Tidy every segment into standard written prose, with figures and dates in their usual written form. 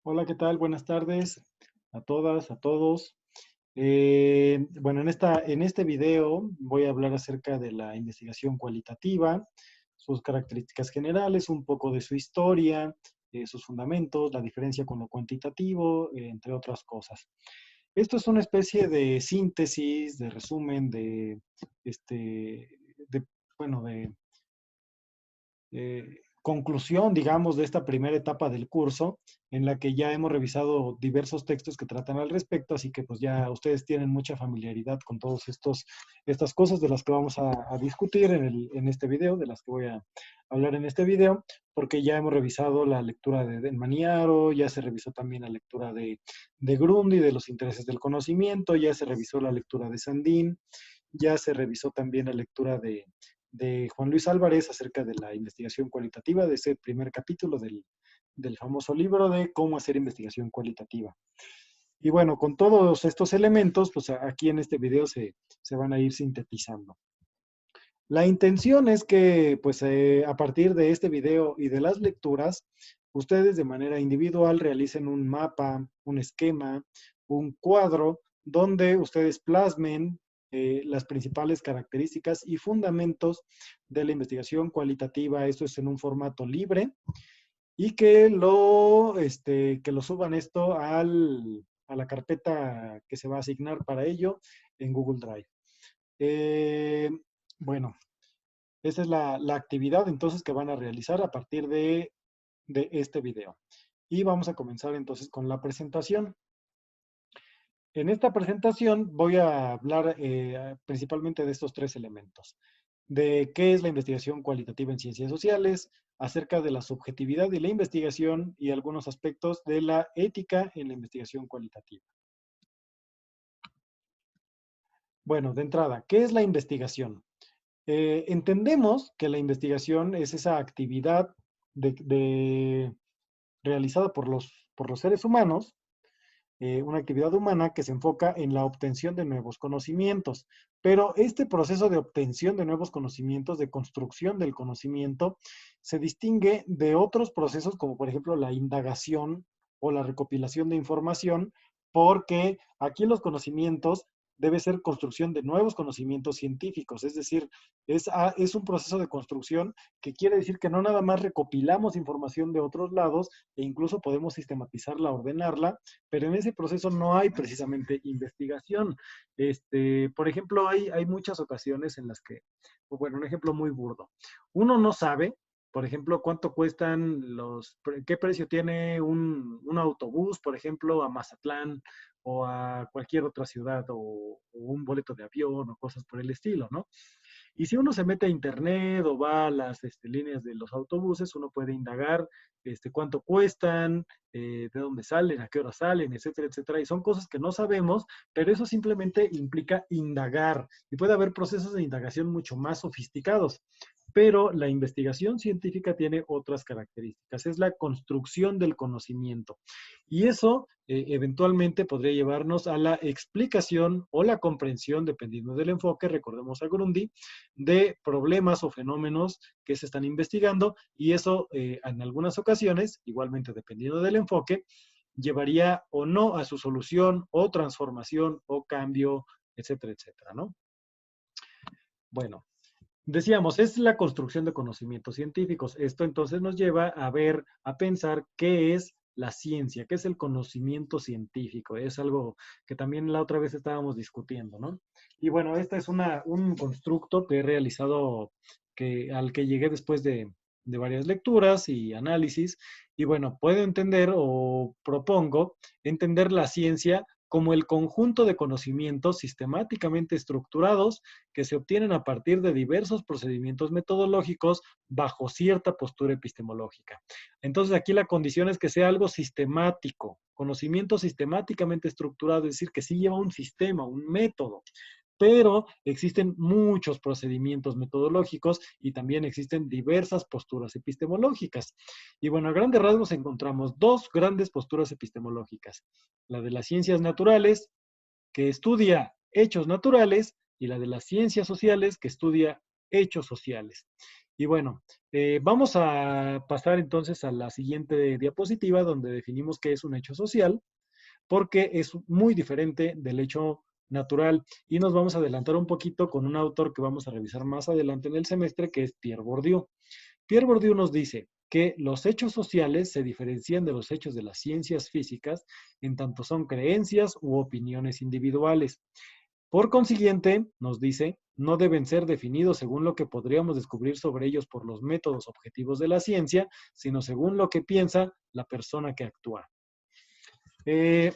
Hola, ¿qué tal? Buenas tardes a todas, a todos. Bueno, en este video voy a hablar acerca de la investigación cualitativa, sus características generales, un poco de su historia, sus fundamentos, la diferencia con lo cuantitativo, entre otras cosas. Esto es una especie de síntesis, de resumen, de, bueno, de conclusión, digamos, de esta primera etapa del curso, en la que ya hemos revisado diversos textos que tratan al respecto, así que pues ya ustedes tienen mucha familiaridad con todos estas cosas de las que vamos a discutir en este video, de las que voy a hablar en este video, porque ya hemos revisado la lectura de Maniaro, ya se revisó también la lectura de Grundy, de los intereses del conocimiento, ya se revisó la lectura de Sandin, ya se revisó también la lectura de Juan Luis Álvarez acerca de la investigación cualitativa, de ese primer capítulo del famoso libro de cómo hacer investigación cualitativa. Y bueno, con todos estos elementos, pues aquí en este video se van a ir sintetizando. La intención es que, pues a partir de este video y de las lecturas, ustedes de manera individual realicen un mapa, un esquema, un cuadro, donde ustedes plasmen las principales características y fundamentos de la investigación cualitativa. Esto es en un formato libre y que lo suban esto a la carpeta que se va a asignar para ello en Google Drive. Eh, bueno, esa es la actividad entonces que van a realizar a partir de este video. Y vamos a comenzar entonces con la presentación. En esta presentación voy a hablar principalmente de estos tres elementos. De qué es la investigación cualitativa en ciencias sociales, acerca de la subjetividad de la investigación y algunos aspectos de la ética en la investigación cualitativa. Bueno, de entrada, ¿qué es la investigación? Entendemos que la investigación es esa actividad realizada por los seres humanos, una actividad humana que se enfoca en la obtención de nuevos conocimientos. Pero este proceso de obtención de nuevos conocimientos, de construcción del conocimiento, se distingue de otros procesos como por ejemplo la indagación o la recopilación de información, porque aquí los conocimientos debe ser construcción de nuevos conocimientos científicos, es decir, es un proceso de construcción que quiere decir que no nada más recopilamos información de otros lados e incluso podemos sistematizarla, ordenarla, pero en ese proceso no hay precisamente investigación. Por ejemplo, hay muchas ocasiones en las que, bueno, un ejemplo muy burdo, uno no sabe, por ejemplo, cuánto cuestan qué precio tiene un autobús, por ejemplo, a Mazatlán o a cualquier otra ciudad o un boleto de avión o cosas por el estilo, ¿no? Y si uno se mete a internet o va a las líneas de los autobuses, uno puede indagar cuánto cuestan, de dónde salen, a qué hora salen, etcétera, etcétera. Y son cosas que no sabemos, pero eso simplemente implica indagar. Y puede haber procesos de indagación mucho más sofisticados. Pero la investigación científica tiene otras características, es la construcción del conocimiento. Y eso eventualmente podría llevarnos a la explicación o la comprensión, dependiendo del enfoque, recordemos a Grundy, de problemas o fenómenos que se están investigando, y eso en algunas ocasiones, igualmente dependiendo del enfoque, llevaría o no a su solución o transformación o cambio, etcétera, etcétera, ¿no? Bueno, decíamos, es la construcción de conocimientos científicos. Esto entonces nos lleva a ver, a pensar qué es la ciencia, qué es el conocimiento científico. Es algo que también la otra vez estábamos discutiendo, ¿no? Y bueno, este es un constructo que he realizado, al que llegué después de varias lecturas y análisis. Y bueno, puedo entender o propongo entender la ciencia como el conjunto de conocimientos sistemáticamente estructurados que se obtienen a partir de diversos procedimientos metodológicos bajo cierta postura epistemológica. Entonces aquí la condición es que sea algo sistemático, conocimiento sistemáticamente estructurado, es decir, que sí lleva un sistema, un método, pero existen muchos procedimientos metodológicos y también existen diversas posturas epistemológicas. Y bueno, a grandes rasgos encontramos dos grandes posturas epistemológicas. La de las ciencias naturales, que estudia hechos naturales, y la de las ciencias sociales, que estudia hechos sociales. Y bueno, vamos a pasar entonces a la siguiente diapositiva donde definimos qué es un hecho social, porque es muy diferente del hecho natural. Y nos vamos a adelantar un poquito con un autor que vamos a revisar más adelante en el semestre, que es Pierre Bourdieu. Pierre Bourdieu nos dice que los hechos sociales se diferencian de los hechos de las ciencias físicas en tanto son creencias u opiniones individuales. Por consiguiente, nos dice, no deben ser definidos según lo que podríamos descubrir sobre ellos por los métodos objetivos de la ciencia, sino según lo que piensa la persona que actúa. Eh,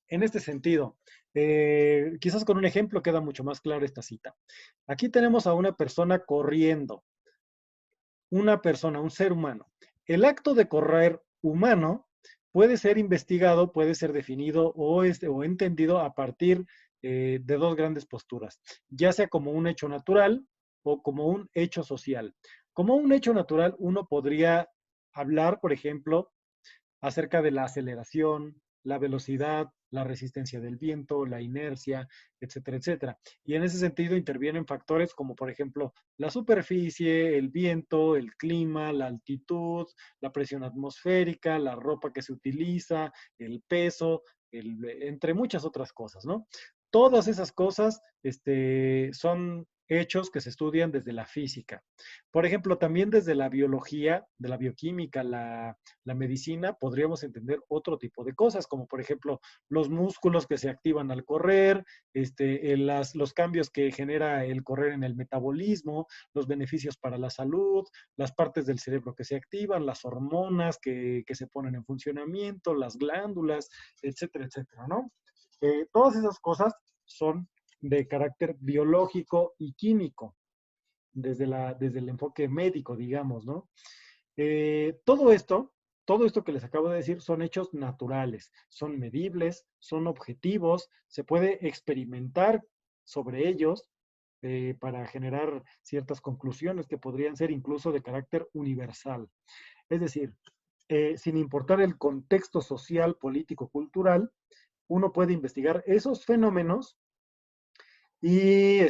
en este sentido, quizás con un ejemplo queda mucho más claro esta cita. Aquí tenemos a una persona corriendo, una persona, un ser humano. El acto de correr humano puede ser investigado, puede ser definido o entendido a partir de dos grandes posturas, ya sea como un hecho natural o como un hecho social. Como un hecho natural, uno podría hablar, por ejemplo, acerca de la aceleración, la velocidad, la resistencia del viento, la inercia, etcétera, etcétera. Y en ese sentido intervienen factores como, por ejemplo, la superficie, el viento, el clima, la altitud, la presión atmosférica, la ropa que se utiliza, el peso, entre muchas otras cosas, ¿no? Todas esas cosas son hechos que se estudian desde la física. Por ejemplo, también desde la biología, de la bioquímica, la medicina, podríamos entender otro tipo de cosas, como por ejemplo los músculos que se activan al correr, los cambios que genera el correr en el metabolismo, los beneficios para la salud, las partes del cerebro que se activan, las hormonas que se ponen en funcionamiento, las glándulas, etcétera, etcétera, ¿no? Todas esas cosas son de carácter biológico y químico, desde el enfoque médico, digamos, ¿no? Eh, todo esto, todo esto que les acabo de decir son hechos naturales, son medibles, son objetivos, se puede experimentar sobre ellos para generar ciertas conclusiones que podrían ser incluso de carácter universal. Es decir, sin importar el contexto social, político, cultural, uno puede investigar esos fenómenos y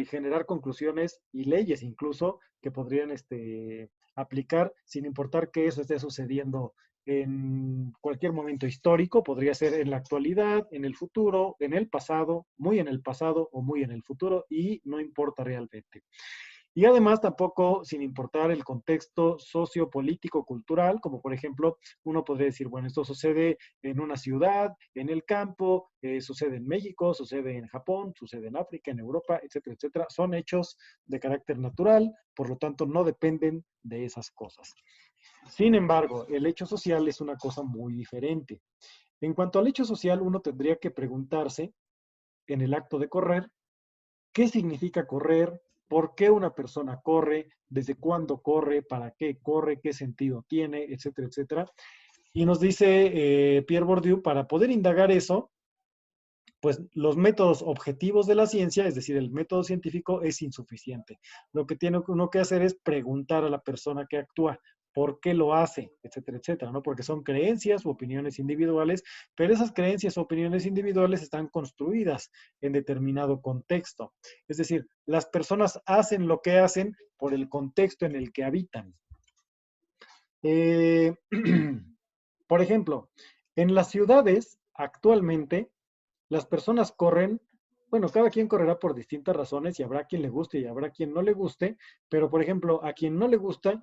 generar conclusiones y leyes incluso que podrían aplicar sin importar que eso esté sucediendo en cualquier momento histórico, podría ser en la actualidad, en el futuro, en el pasado, muy en el pasado o muy en el futuro y no importa realmente. Y además tampoco sin importar el contexto sociopolítico, cultural, como por ejemplo, uno podría decir, bueno, esto sucede en una ciudad, en el campo, sucede en México, sucede en Japón, sucede en África, en Europa, etcétera, etcétera. Son hechos de carácter natural, por lo tanto no dependen de esas cosas. Sin embargo, el hecho social es una cosa muy diferente. En cuanto al hecho social, uno tendría que preguntarse en el acto de correr, qué significa correr, por qué una persona corre, desde cuándo corre, qué sentido tiene, etcétera, etcétera. Y nos dice Pierre Bourdieu, para poder indagar eso, pues los métodos objetivos de la ciencia, es decir, el método científico, es insuficiente. Lo que tiene uno que hacer es preguntar a la persona que actúa por qué lo hace, etcétera, etcétera, ¿no? Porque son creencias u opiniones individuales, pero esas creencias o opiniones individuales están construidas en determinado contexto. Es decir, las personas hacen lo que hacen por el contexto en el que habitan. Eh, por ejemplo, en las ciudades actualmente las personas corren, bueno, cada quien correrá por distintas razones y habrá quien le guste y habrá quien no le guste, pero por ejemplo, a quien no le gusta,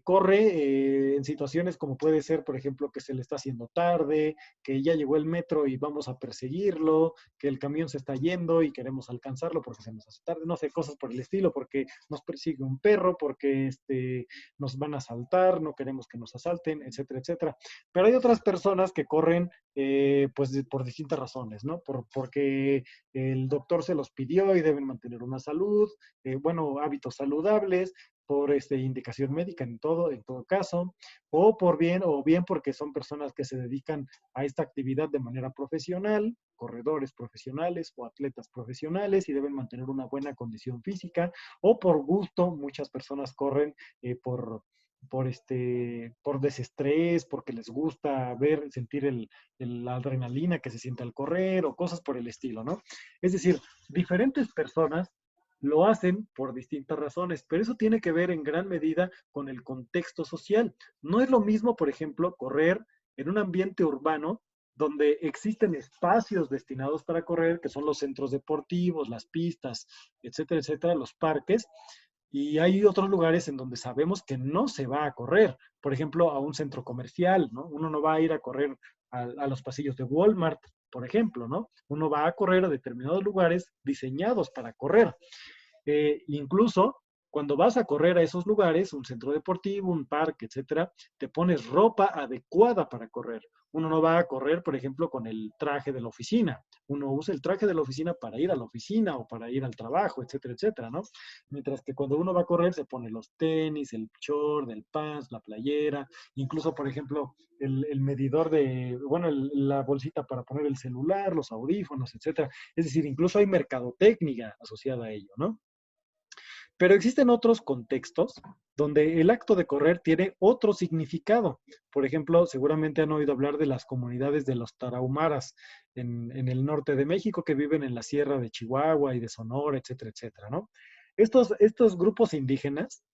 corre en situaciones como puede ser, por ejemplo, que se le está haciendo tarde, que ya llegó el metro y vamos a perseguirlo, que el camión se está yendo y queremos alcanzarlo porque se nos hace tarde, no sé, cosas por el estilo, porque nos persigue un perro, porque nos van a asaltar, no queremos que nos asalten, etcétera, etcétera. Pero hay otras personas que corren pues por distintas razones, ¿no? Porque el doctor se los pidió y deben mantener una salud, bueno, hábitos saludables, por indicación médica en todo caso, o bien porque son personas que se dedican a esta actividad de manera profesional, corredores profesionales o atletas profesionales y deben mantener una buena condición física, o por gusto, muchas personas corren por desestrés, porque les gusta ver, sentir la adrenalina que se siente al correr o cosas por el estilo, ¿no? Es decir, diferentes personas Lo hacen por distintas razones, pero eso tiene que ver en gran medida con el contexto social. No es lo mismo, por ejemplo, correr en un ambiente urbano donde existen espacios destinados para correr, que son los centros deportivos, las pistas, etcétera, etcétera, los parques, y hay otros lugares en donde sabemos que no se va a correr. Por ejemplo, a un centro comercial, ¿no? Uno no va a ir a correr a los pasillos de Walmart, por ejemplo, ¿no? Uno va a correr a determinados lugares diseñados para correr. Incluso cuando vas a correr a esos lugares, un centro deportivo, un parque, etcétera, te pones ropa adecuada para correr. Uno no va a correr, por ejemplo, con el traje de la oficina. Uno usa el traje de la oficina para ir a la oficina o para ir al trabajo, etcétera, etcétera, ¿no? Mientras que cuando uno va a correr se pone los tenis, el short, el pants, la playera, incluso, por ejemplo, el medidor de, bueno, la bolsita para poner el celular, los audífonos, etcétera. Es decir, incluso hay mercadotecnia asociada a ello, ¿no? Pero existen otros contextos donde el acto de correr tiene otro significado. Por ejemplo, seguramente han oído hablar de las comunidades de los tarahumaras en el norte de México que viven en la sierra de Chihuahua y de Sonora, etcétera, etcétera, ¿no? Estos grupos indígenas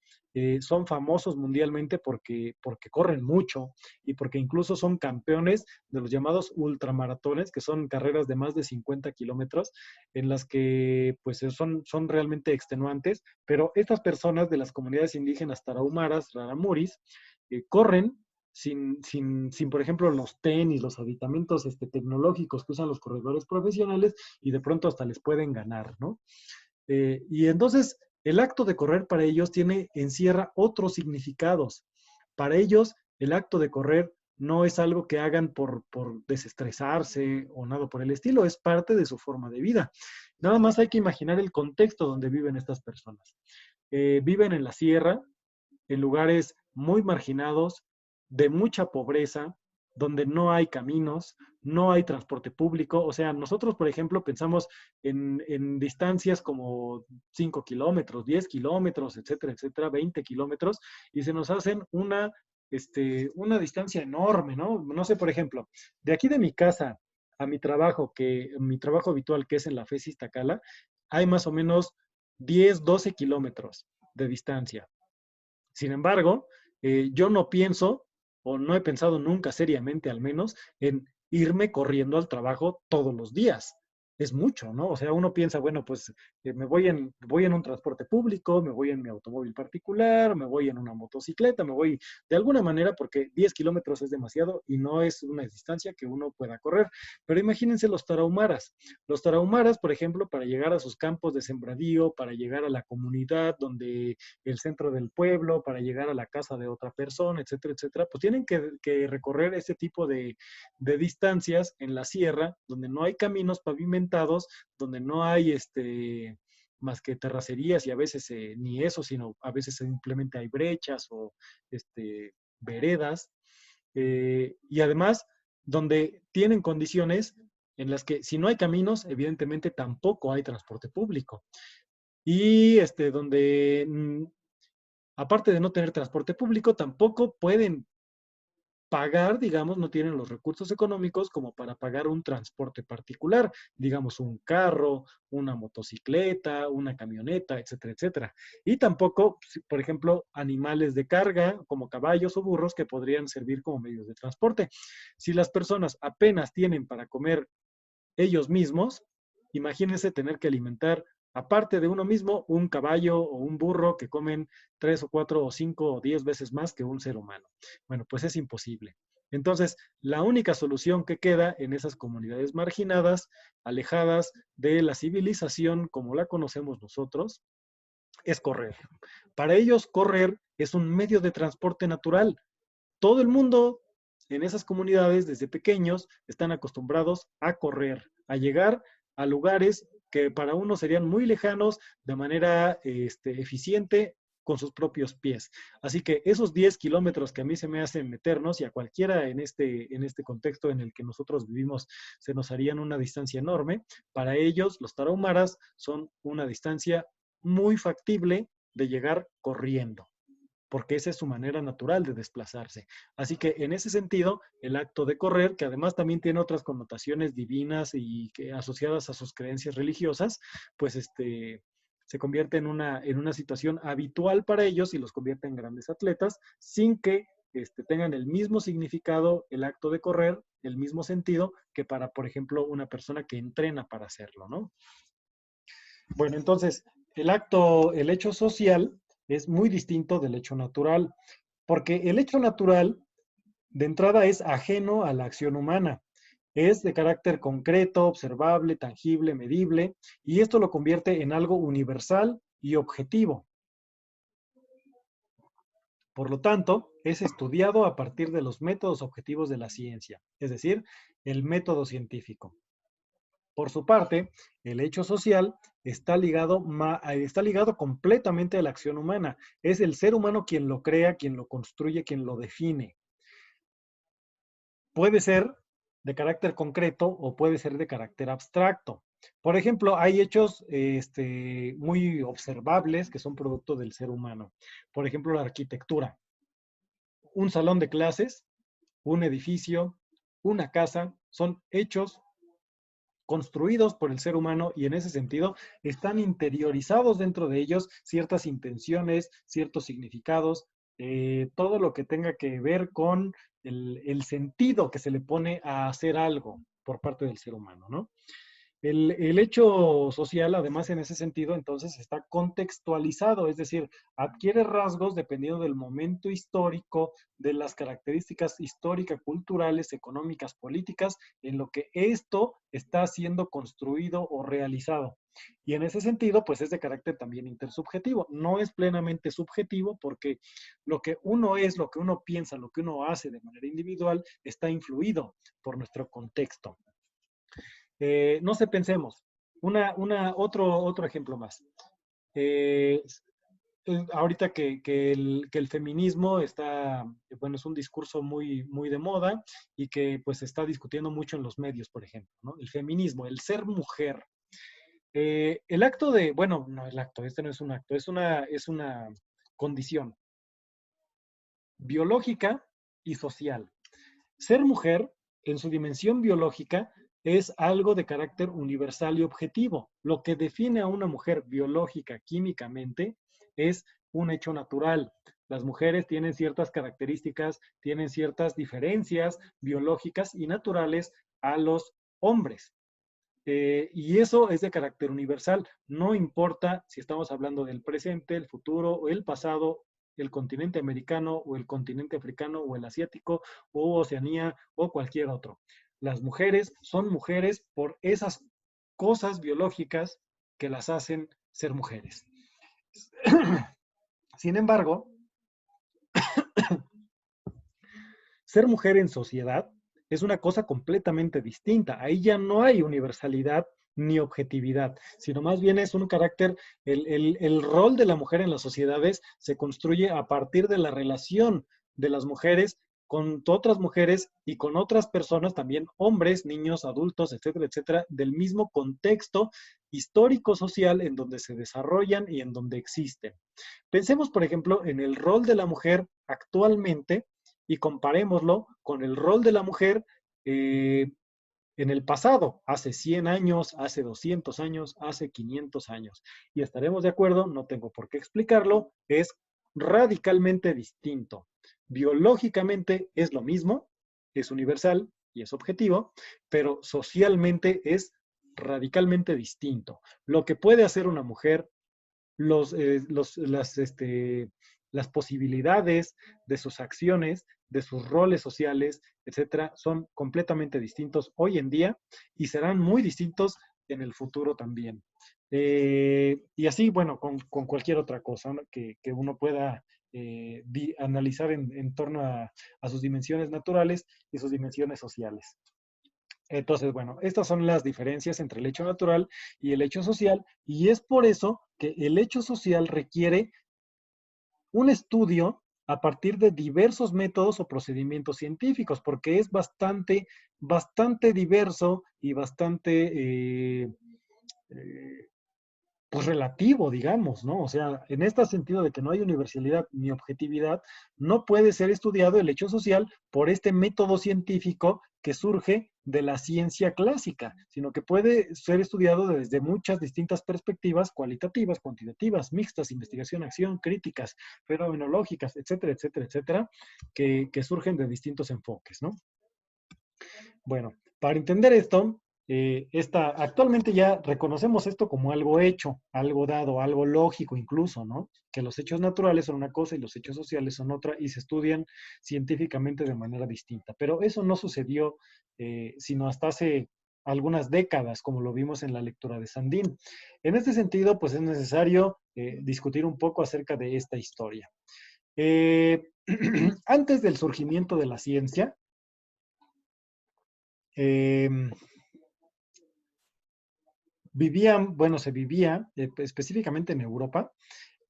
son famosos mundialmente porque corren mucho y porque incluso son campeones de los llamados ultramaratones, que son carreras de más de 50 kilómetros, en las que pues son realmente extenuantes, pero estas personas de las comunidades indígenas tarahumaras, raramuris, corren sin, por ejemplo, los tenis, los aditamentos tecnológicos que usan los corredores profesionales y de pronto hasta les pueden ganar, ¿no? Y entonces el acto de correr para ellos encierra otros significados. Para ellos el acto de correr no es algo que hagan por desestresarse o nada por el estilo, es parte de su forma de vida. Nada más hay que imaginar el contexto donde viven estas personas. Viven en la sierra, en lugares muy marginados, de mucha pobreza, donde no hay caminos, no hay transporte público. O sea, nosotros, por ejemplo, pensamos en distancias como 5 kilómetros, 10 kilómetros, etcétera, etcétera, 20 kilómetros, y se nos hacen una distancia enorme, ¿no? No sé, por ejemplo, de aquí de mi casa a mi trabajo, mi trabajo habitual, que es en la FES Iztacala, hay más o menos 10, 12 kilómetros de distancia. Sin embargo, yo no pienso, o no he pensado nunca seriamente al menos, en irme corriendo al trabajo todos los días. Es mucho, ¿no? O sea, uno piensa, bueno, pues voy en un transporte público, me voy en mi automóvil particular, me voy en una motocicleta, me voy de alguna manera porque 10 kilómetros es demasiado y no es una distancia que uno pueda correr. Pero imagínense los tarahumaras. Los tarahumaras, por ejemplo, para llegar a sus campos de sembradío, para llegar a la comunidad donde el centro del pueblo, para llegar a la casa de otra persona, etcétera, etcétera, pues tienen que recorrer ese tipo de distancias en la sierra, donde no hay caminos pavimentados, donde no hay más que terracerías y a veces ni eso, sino a veces simplemente hay brechas o veredas, y además donde tienen condiciones en las que si no hay caminos, evidentemente tampoco hay transporte público. Y donde aparte de no tener transporte público, tampoco pueden pagar, digamos, no tienen los recursos económicos como para pagar un transporte particular, digamos, un carro, una motocicleta, una camioneta, etcétera, etcétera. Y tampoco, por ejemplo, animales de carga como caballos o burros que podrían servir como medios de transporte. Si las personas apenas tienen para comer ellos mismos, imagínense tener que alimentar, aparte de uno mismo, un caballo o un burro que comen 3 o 4 o 5 o 10 veces más que un ser humano. Bueno, pues es imposible. Entonces, la única solución que queda en esas comunidades marginadas, alejadas de la civilización como la conocemos nosotros, es correr. Para ellos, correr es un medio de transporte natural. Todo el mundo en esas comunidades, desde pequeños, están acostumbrados a correr, a llegar a lugares que para uno serían muy lejanos de manera eficiente con sus propios pies. Así que esos 10 kilómetros que a mí se me hacen meternos y a cualquiera en este contexto en el que nosotros vivimos se nos harían una distancia enorme, para ellos los tarahumaras son una distancia muy factible de llegar corriendo porque esa es su manera natural de desplazarse. Así que en ese sentido, el acto de correr, que además también tiene otras connotaciones divinas y que asociadas a sus creencias religiosas, pues se convierte en una situación habitual para ellos y los convierte en grandes atletas sin que tengan el mismo significado el acto de correr, el mismo sentido que para, por ejemplo, una persona que entrena para hacerlo, ¿no? Bueno, entonces, el hecho social es muy distinto del hecho natural, porque el hecho natural, de entrada, es ajeno a la acción humana. Es de carácter concreto, observable, tangible, medible, y esto lo convierte en algo universal y objetivo. Por lo tanto, es estudiado a partir de los métodos objetivos de la ciencia, es decir, el método científico. Por su parte, el hecho social está ligado completamente a la acción humana. Es el ser humano quien lo crea, quien lo construye, quien lo define. Puede ser de carácter concreto o puede ser de carácter abstracto. Por ejemplo, hay hechos muy observables que son producto del ser humano. Por ejemplo, la arquitectura. Un salón de clases, un edificio, una casa, son hechos construidos por el ser humano y en ese sentido están interiorizados dentro de ellos ciertas intenciones, ciertos significados, todo lo que tenga que ver con el sentido que se le pone a hacer algo por parte del ser humano, ¿no? El hecho social, además, en ese sentido, entonces está contextualizado, es decir, adquiere rasgos dependiendo del momento histórico, de las características históricas, culturales, económicas, políticas, en lo que esto está siendo construido o realizado. Y en ese sentido, pues es de carácter también intersubjetivo. No es plenamente subjetivo porque lo que uno es, lo que uno piensa, lo que uno hace de manera individual, está influido por nuestro contexto. No sé, pensemos. Otro ejemplo más. Eh, Ahorita que el feminismo está, bueno, es un discurso muy de moda y que pues se está discutiendo mucho en los medios, por ejemplo, ¿no? El feminismo, el ser mujer. El acto de, bueno, no el acto, este no es un acto, es una condición biológica y social. Ser mujer, en su dimensión biológica, es algo de carácter universal y objetivo. Lo que define a una mujer biológica, químicamente, es un hecho natural. Las mujeres tienen ciertas características, tienen ciertas diferencias biológicas y naturales a los hombres. Y eso es de carácter universal. No importa si estamos hablando del presente, el futuro o el pasado, el continente americano o el continente africano o el asiático o Oceanía o cualquier otro. Las mujeres son mujeres por esas cosas biológicas que las hacen ser mujeres. Sin embargo, ser mujer en sociedad es una cosa completamente distinta. Ahí ya no hay universalidad ni objetividad, sino más bien es un carácter, el rol de la mujer en las sociedades se construye a partir de la relación de las mujeres con otras mujeres y con otras personas, también hombres, niños, adultos, etcétera, etcétera, del mismo contexto histórico-social en donde se desarrollan y en donde existen. Pensemos, por ejemplo, en el rol de la mujer actualmente y comparémoslo con el rol de la mujer en el pasado, hace 100 años, hace 200 años, hace 500 años. Y estaremos de acuerdo, no tengo por qué explicarlo, es radicalmente distinto. Biológicamente es lo mismo, es universal y es objetivo, pero socialmente es radicalmente distinto. Lo que puede hacer una mujer las posibilidades de sus acciones, de sus roles sociales, etcétera, son completamente distintos hoy en día y serán muy distintos en el futuro también. Y así, bueno, con cualquier otra cosa, ¿no? Que uno pueda analizar en torno a sus dimensiones naturales y sus dimensiones sociales. Entonces, bueno, estas son las diferencias entre el hecho natural y el hecho social, y es por eso que el hecho social requiere un estudio a partir de diversos métodos o procedimientos científicos, porque es bastante diverso y bastante eh, pues relativo, digamos, ¿no? O sea, en este sentido de que no hay universalidad ni objetividad, no puede ser estudiado el hecho social por este método científico que surge de la ciencia clásica, sino que puede ser estudiado desde muchas distintas perspectivas cualitativas, cuantitativas, mixtas, investigación, acción, críticas, fenomenológicas, etcétera, etcétera, etcétera, que surgen de distintos enfoques, ¿no? Bueno, para entender esto, actualmente ya reconocemos esto como algo hecho, algo dado, algo lógico incluso, ¿no? Que los hechos naturales son una cosa y los hechos sociales son otra y se estudian científicamente de manera distinta. Pero eso no sucedió sino hasta hace algunas décadas, como lo vimos en la lectura de Sandin. En este sentido, pues es necesario discutir un poco acerca de esta historia. Antes del surgimiento de la ciencia, eh, se vivía específicamente en Europa,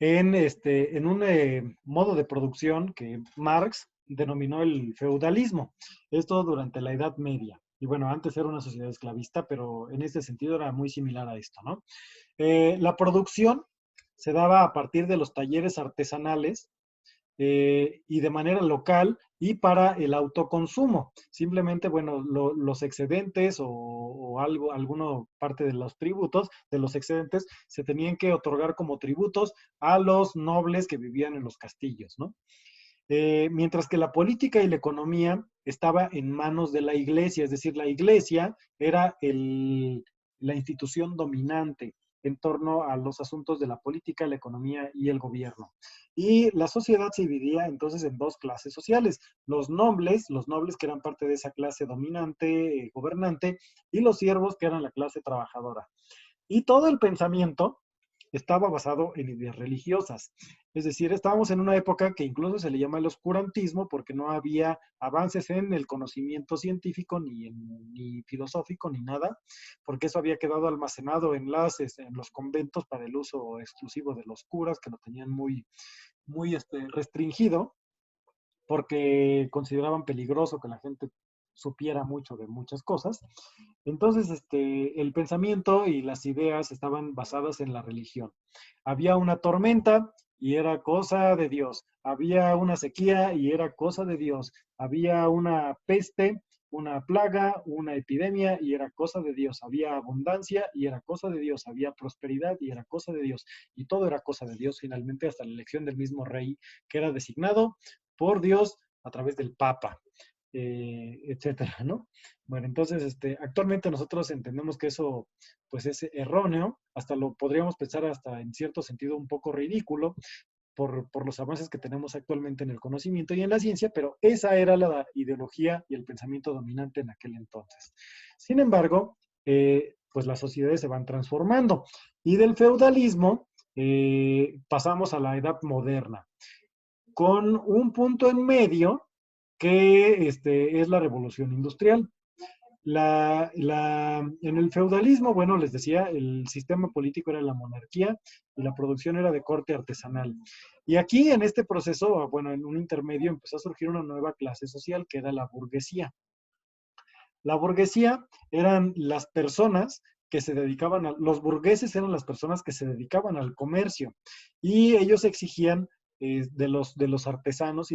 en un modo de producción que Marx denominó el feudalismo. Esto durante la Edad Media. Y bueno, antes era una sociedad esclavista, pero en este sentido era muy similar a esto, ¿no? La producción se daba a partir de los talleres artesanales y de manera local y para el autoconsumo. Simplemente, bueno, los excedentes o algo, alguna parte de los tributos, de los excedentes, se tenían que otorgar como tributos a los nobles que vivían en los castillos, ¿no? Mientras que la política y la economía estaba en manos de la iglesia, es decir, la iglesia era la institución dominante en torno a los asuntos de la política, la economía y el gobierno. Y la sociedad se dividía entonces en dos clases sociales, los nobles que eran parte de esa clase dominante, gobernante, y los siervos que eran la clase trabajadora. Y todo el pensamiento estaba basado en ideas religiosas. Es decir, estábamos en una época que incluso se le llama el oscurantismo porque no había avances en el conocimiento científico, ni filosófico, ni nada, porque eso había quedado almacenado en los conventos para el uso exclusivo de los curas, que lo tenían muy restringido, porque consideraban peligroso que la gente supiera mucho de muchas cosas. Entonces, el pensamiento y las ideas estaban basadas en la religión. Había una tormenta y era cosa de Dios. Había una sequía y era cosa de Dios. Había una peste, una plaga, una epidemia y era cosa de Dios. Había abundancia y era cosa de Dios. Había prosperidad y era cosa de Dios. Y todo era cosa de Dios finalmente hasta la elección del mismo rey que era designado por Dios a través del Papa, etcétera, ¿no? Bueno, entonces, actualmente nosotros entendemos que eso, pues, es erróneo, hasta lo podríamos pensar hasta en cierto sentido un poco ridículo por los avances que tenemos actualmente en el conocimiento y en la ciencia, pero esa era la ideología y el pensamiento dominante en aquel entonces. Sin embargo, pues las sociedades se van transformando y del feudalismo pasamos a la edad moderna con un punto en medio que es la revolución industrial. En el feudalismo, bueno, les decía, el sistema político era la monarquía y la producción era de corte artesanal. Y aquí en este proceso, bueno, en un intermedio empezó a surgir una nueva clase social que era la burguesía. La burguesía eran las personas que se dedicaban los burgueses eran las personas que se dedicaban al comercio y ellos exigían de los artesanos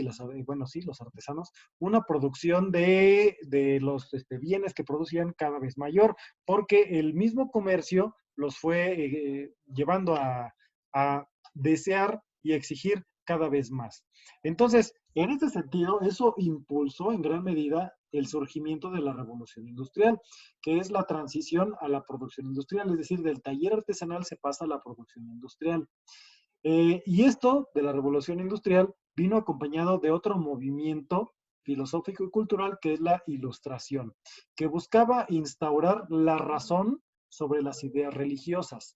bueno, sí, los artesanos, una producción de los bienes que producían cada vez mayor, porque el mismo comercio los fue llevando a desear y exigir cada vez más. Entonces, en este sentido, eso impulsó en gran medida el surgimiento de la revolución industrial, que es la transición a la producción industrial, es decir, del taller artesanal se pasa a la producción industrial. Y esto de la revolución industrial vino acompañado de otro movimiento filosófico y cultural que es la ilustración, que buscaba instaurar la razón sobre las ideas religiosas.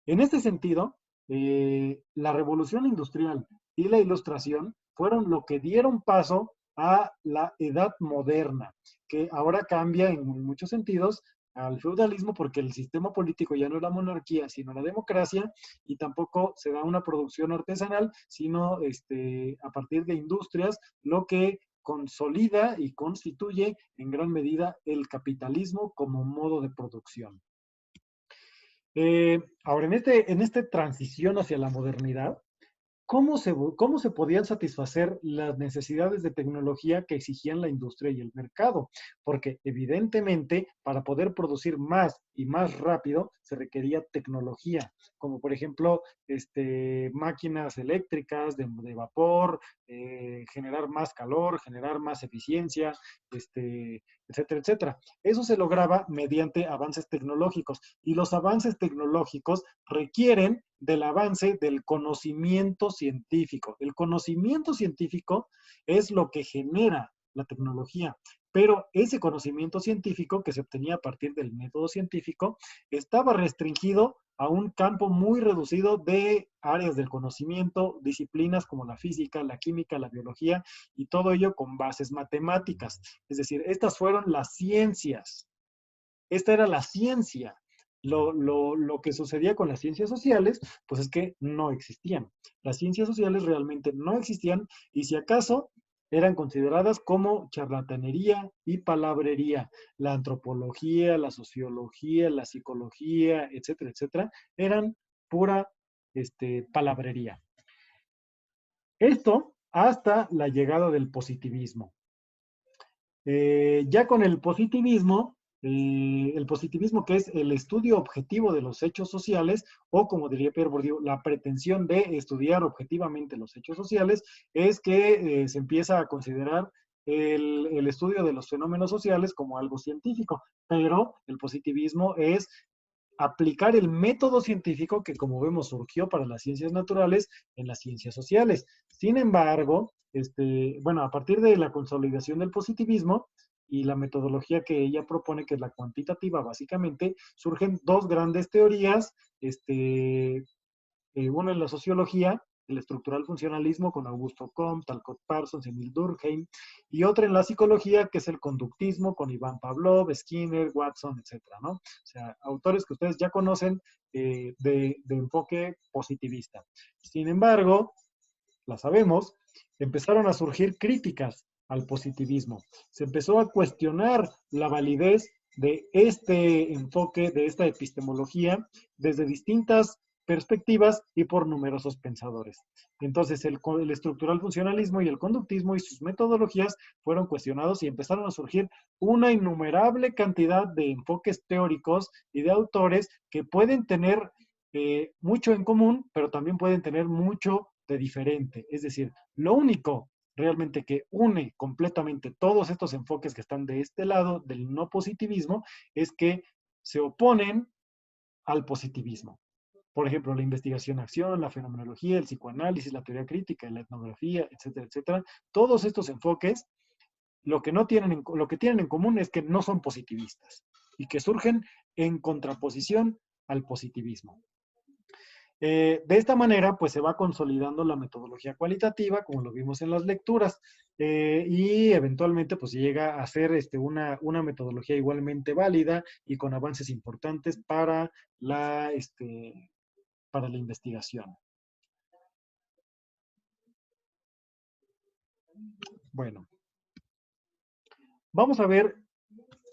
En este sentido, la revolución industrial y la ilustración fueron lo que dieron paso a la edad moderna, que ahora cambia en muchos sentidos al feudalismo porque el sistema político ya no es la monarquía, sino la democracia, y tampoco se da una producción artesanal, sino a partir de industrias, lo que consolida y constituye en gran medida el capitalismo como modo de producción. Ahora, en esta transición hacia la modernidad, cómo se podían satisfacer las necesidades de tecnología que exigían la industria y el mercado? Porque evidentemente para poder producir más y más rápido se requería tecnología, como por ejemplo máquinas eléctricas de vapor, generar más calor, generar más eficiencia, etcétera, etcétera. Eso se lograba mediante avances tecnológicos y los avances tecnológicos requieren del avance del conocimiento científico. El conocimiento científico es lo que genera la tecnología, pero ese conocimiento científico que se obtenía a partir del método científico estaba restringido a un campo muy reducido de áreas del conocimiento, disciplinas como la física, la química, la biología y todo ello con bases matemáticas. Es decir, estas fueron las ciencias. Esta era la ciencia. Lo que sucedía con las ciencias sociales, pues es que no existían. Las ciencias sociales realmente no existían y si acaso eran consideradas como charlatanería y palabrería. La antropología, la sociología, la psicología, etcétera, etcétera, eran pura palabrería. Esto hasta la llegada del positivismo. Ya con el positivismo que es el estudio objetivo de los hechos sociales, o como diría Pierre Bourdieu, la pretensión de estudiar objetivamente los hechos sociales, es que se empieza a considerar el estudio de los fenómenos sociales como algo científico, pero el positivismo es aplicar el método científico que, como vemos, surgió para las ciencias naturales en las ciencias sociales. Sin embargo, bueno, a partir de la consolidación del positivismo y la metodología que ella propone, que es la cuantitativa, básicamente, surgen dos grandes teorías, una en la sociología, el estructural funcionalismo con Augusto Comte, Talcott Parsons, Emil Durkheim, y otra en la psicología, que es el conductismo con Iván Pavlov, Skinner, Watson, etcétera, ¿no? O sea, autores que ustedes ya conocen de enfoque positivista. Sin embargo, la sabemos, empezaron a surgir críticas al positivismo. Se empezó a cuestionar la validez de este enfoque, de esta epistemología, desde distintas perspectivas y por numerosos pensadores. Entonces, el estructural funcionalismo y el conductismo y sus metodologías fueron cuestionados y empezaron a surgir una innumerable cantidad de enfoques teóricos y de autores que pueden tener mucho en común, pero también pueden tener mucho de diferente. Es decir, lo único realmente que une completamente todos estos enfoques que están de este lado del no positivismo es que se oponen al positivismo. Por ejemplo, la investigación-acción, la fenomenología, el psicoanálisis, la teoría crítica, la etnografía, etcétera, etcétera. Todos estos enfoques lo que tienen en común es que no son positivistas y que surgen en contraposición al positivismo. De esta manera, pues se va consolidando la metodología cualitativa, como lo vimos en las lecturas, y eventualmente pues llega a ser una metodología igualmente válida y con avances importantes para la investigación. Bueno, vamos a ver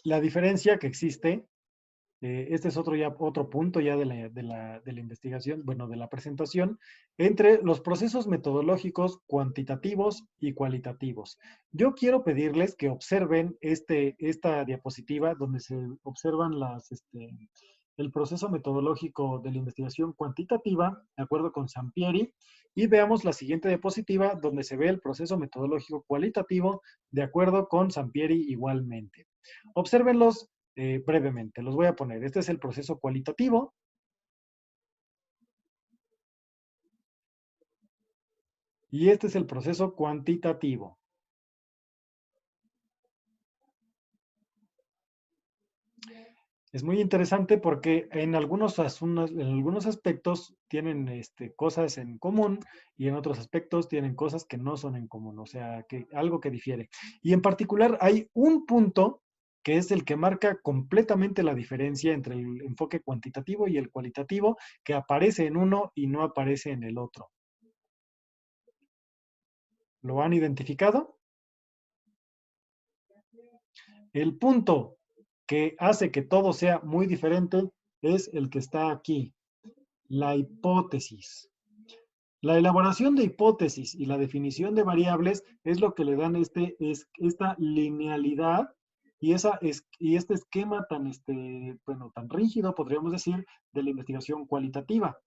la diferencia que existe. Este es otro punto ya de la investigación, bueno, de la presentación, entre los procesos metodológicos cuantitativos y cualitativos. Yo quiero pedirles que observen esta diapositiva donde se observan el proceso metodológico de la investigación cuantitativa, de acuerdo con Sampieri, y veamos la siguiente diapositiva donde se ve el proceso metodológico cualitativo, de acuerdo con Sampieri igualmente. Obsérvenlos brevemente, los voy a poner. Este es el proceso cualitativo. Y este es el proceso cuantitativo. Es muy interesante porque en algunos aspectos tienen cosas en común y en otros aspectos tienen cosas que no son en común, o sea, algo que difiere. Y en particular hay un punto que es el que marca completamente la diferencia entre el enfoque cuantitativo y el cualitativo, que aparece en uno y no aparece en el otro. ¿Lo han identificado? El punto que hace que todo sea muy diferente es el que está aquí, la hipótesis. La elaboración de hipótesis y la definición de variables es lo que le dan esta linealidad y este esquema tan, bueno, tan rígido, podríamos decir, de la investigación cualitativa.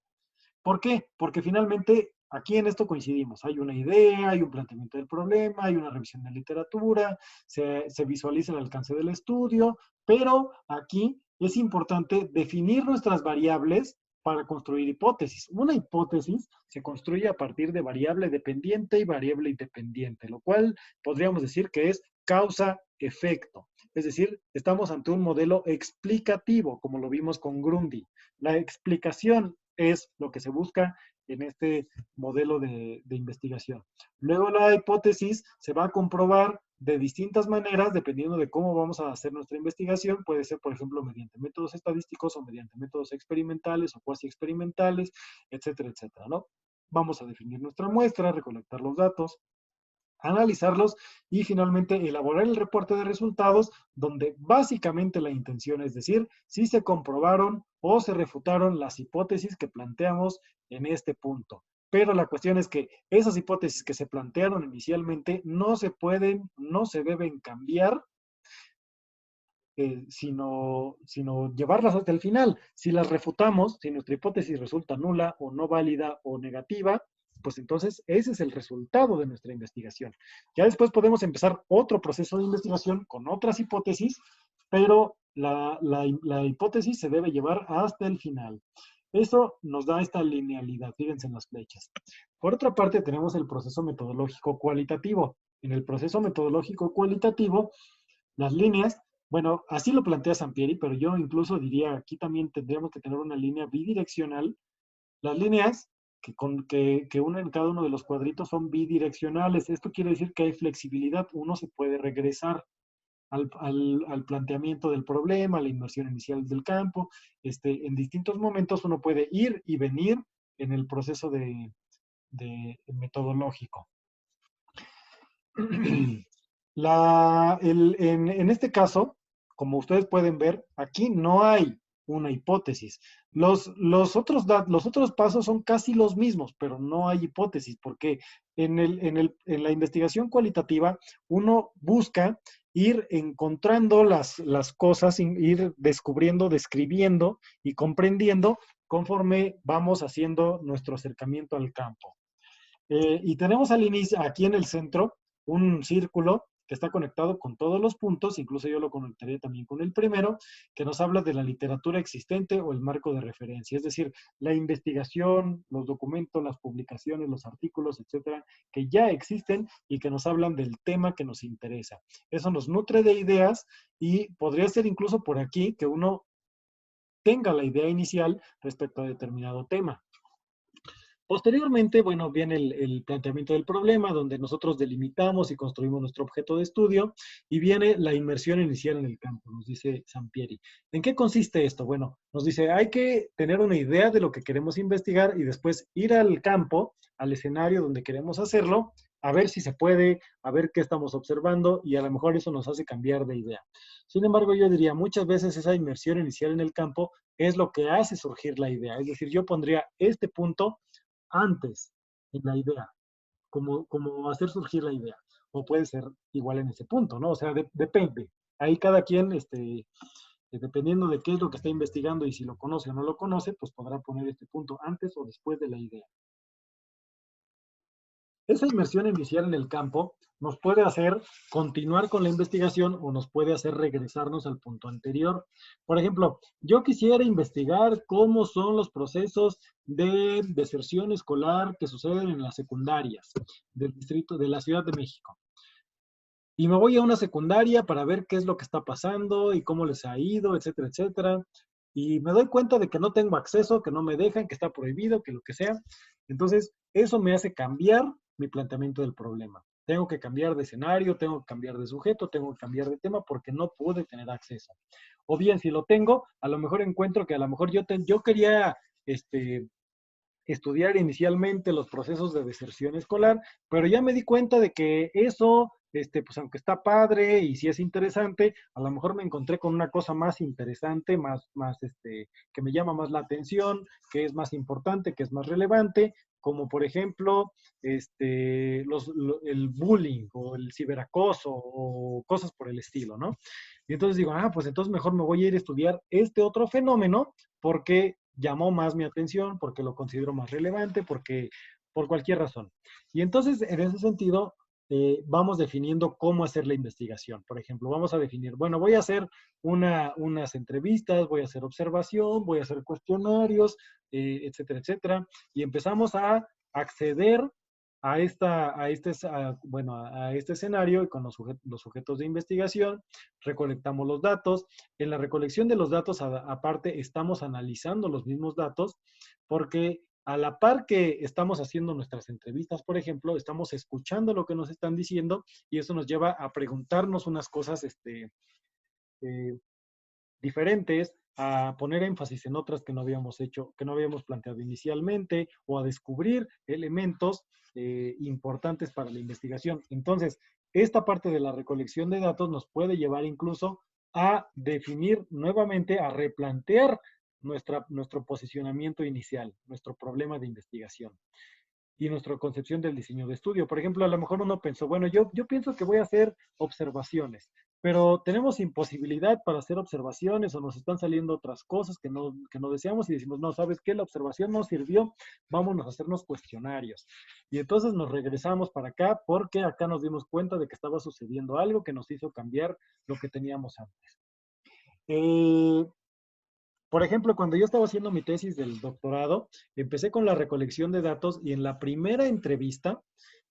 ¿Por qué? Porque finalmente aquí en esto coincidimos. Hay una idea, hay un planteamiento del problema, hay una revisión de literatura, se visualiza el alcance del estudio, pero aquí es importante definir nuestras variables para construir hipótesis. Una hipótesis se construye a partir de variable dependiente y variable independiente, lo cual podríamos decir que es causa-efecto. Es decir, estamos ante un modelo explicativo, como lo vimos con Grundy. La explicación es lo que se busca en este modelo de investigación. Luego la hipótesis se va a comprobar de distintas maneras, dependiendo de cómo vamos a hacer nuestra investigación. Puede ser, por ejemplo, mediante métodos estadísticos o mediante métodos experimentales o cuasi experimentales, etcétera, etcétera, ¿no? Vamos a definir nuestra muestra, recolectar los datos, analizarlos y finalmente elaborar el reporte de resultados donde básicamente la intención es decir si se comprobaron o se refutaron las hipótesis que planteamos en este punto. Pero la cuestión es que esas hipótesis que se plantearon inicialmente no se pueden, no se deben cambiar, sino llevarlas hasta el final. Si las refutamos, si nuestra hipótesis resulta nula o no válida o negativa, pues entonces ese es el resultado de nuestra investigación. Ya después podemos empezar otro proceso de investigación con otras hipótesis, pero la hipótesis se debe llevar hasta el final. Eso nos da esta linealidad, fíjense en las flechas. Por otra parte, tenemos el proceso metodológico cualitativo. En el proceso metodológico cualitativo, las líneas, bueno, así lo plantea Sampieri, pero yo incluso diría aquí también tendríamos que tener una línea bidireccional. Las líneas que unen cada uno de los cuadritos son bidireccionales. Esto quiere decir que hay flexibilidad. Uno se puede regresar al planteamiento del problema, a la inmersión inicial del campo. En distintos momentos uno puede ir y venir en el proceso de metodológico. En este caso, como ustedes pueden ver, aquí no hay una hipótesis. Los otros pasos son casi los mismos, pero no hay hipótesis, porque en la investigación cualitativa uno busca ir encontrando las cosas, ir descubriendo, describiendo y comprendiendo conforme vamos haciendo nuestro acercamiento al campo. Y tenemos al inicio, aquí en el centro, un círculo que está conectado con todos los puntos, incluso yo lo conectaría también con el primero, que nos habla de la literatura existente o el marco de referencia, es decir, la investigación, los documentos, las publicaciones, los artículos, etcétera, que ya existen y que nos hablan del tema que nos interesa. Eso nos nutre de ideas y podría ser incluso por aquí que uno tenga la idea inicial respecto a determinado tema. Posteriormente, bueno, viene el planteamiento del problema, donde nosotros delimitamos y construimos nuestro objeto de estudio, y viene la inmersión inicial en el campo, nos dice Sampieri. ¿En qué consiste esto? Bueno, nos dice, hay que tener una idea de lo que queremos investigar y después ir al campo, al escenario donde queremos hacerlo, a ver si se puede, a ver qué estamos observando, y a lo mejor eso nos hace cambiar de idea. Sin embargo, yo diría, muchas veces esa inmersión inicial en el campo es lo que hace surgir la idea. Es decir, yo pondría este punto antes en la idea, como hacer surgir la idea. O puede ser igual en ese punto, ¿no? O sea, depende. Ahí cada quien, dependiendo de qué es lo que está investigando y si lo conoce o no lo conoce, pues podrá poner este punto antes o después de la idea. Esa inmersión inicial en el campo nos puede hacer continuar con la investigación o nos puede hacer regresarnos al punto anterior. Por ejemplo, yo quisiera investigar cómo son los procesos de deserción escolar que suceden en las secundarias del distrito de la Ciudad de México. Y me voy a una secundaria para ver qué es lo que está pasando y cómo les ha ido, etcétera, etcétera. Y me doy cuenta de que no tengo acceso, que no me dejan, que está prohibido, que lo que sea. Entonces, eso me hace cambiar mi planteamiento del problema. Tengo que cambiar de escenario, tengo que cambiar de sujeto, tengo que cambiar de tema porque no pude tener acceso. O bien, si lo tengo, a lo mejor encuentro que a lo mejor yo quería estudiar inicialmente los procesos de deserción escolar, pero ya me di cuenta de que eso pues aunque está padre y sí es interesante, a lo mejor me encontré con una cosa más interesante, que me llama más la atención, que es más importante, que es más relevante, como por ejemplo, el bullying o el ciberacoso o cosas por el estilo, ¿no? Y entonces digo, pues entonces mejor me voy a ir a estudiar este otro fenómeno porque llamó más mi atención, porque lo considero más relevante, porque por cualquier razón. Y entonces, en ese sentido, vamos definiendo cómo hacer la investigación. Por ejemplo, vamos a definir, bueno, voy a hacer unas entrevistas, voy a hacer observación, voy a hacer cuestionarios, etcétera, etcétera. Y empezamos a acceder a este escenario y con los sujetos de investigación, recolectamos los datos. En la recolección de los datos, aparte, estamos analizando los mismos datos porque a la par que estamos haciendo nuestras entrevistas, por ejemplo, estamos escuchando lo que nos están diciendo y eso nos lleva a preguntarnos unas cosas eh, diferentes, a poner énfasis en otras que no habíamos hecho, que no habíamos planteado inicialmente, o a descubrir elementos importantes para la investigación. Entonces, esta parte de la recolección de datos nos puede llevar incluso a definir nuevamente, a replantear nuestro posicionamiento inicial, nuestro problema de investigación y nuestra concepción del diseño de estudio. Por ejemplo, a lo mejor uno pensó, bueno, yo pienso que voy a hacer observaciones, pero tenemos imposibilidad para hacer observaciones o nos están saliendo otras cosas que no deseamos y decimos, no, ¿sabes qué? La observación no sirvió, vámonos a hacernos cuestionarios. Y entonces nos regresamos para acá porque acá nos dimos cuenta de que estaba sucediendo algo que nos hizo cambiar lo que teníamos antes. Eh, por ejemplo, cuando yo estaba haciendo mi tesis del doctorado, empecé con la recolección de datos y en la primera entrevista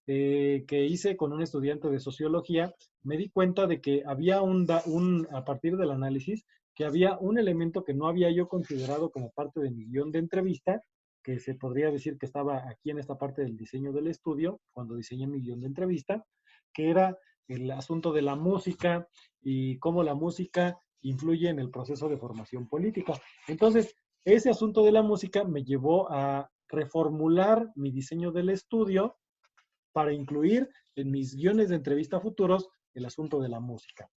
que hice con un estudiante de sociología, me di cuenta de que había a partir del análisis, que había un elemento que no había yo considerado como parte de mi guión de entrevista, que se podría decir que estaba aquí en esta parte del diseño del estudio, cuando diseñé mi guión de entrevista, que era el asunto de la música y cómo la música influye en el proceso de formación política. Entonces, ese asunto de la música me llevó a reformular mi diseño del estudio para incluir en mis guiones de entrevista futuros el asunto de la música.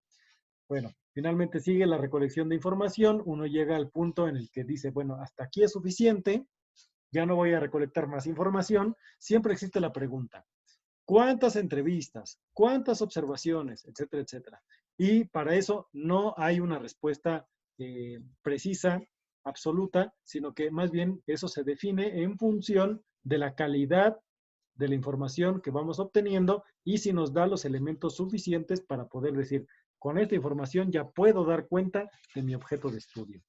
Bueno, finalmente sigue la recolección de información, uno llega al punto en el que dice, bueno, hasta aquí es suficiente, ya no voy a recolectar más información, siempre existe la pregunta, ¿cuántas entrevistas? ¿Cuántas observaciones? Etcétera, etcétera. Y para eso no hay una respuesta precisa, absoluta, sino que más bien eso se define en función de la calidad de la información que vamos obteniendo y si nos da los elementos suficientes para poder decir, con esta información ya puedo dar cuenta de mi objeto de estudio.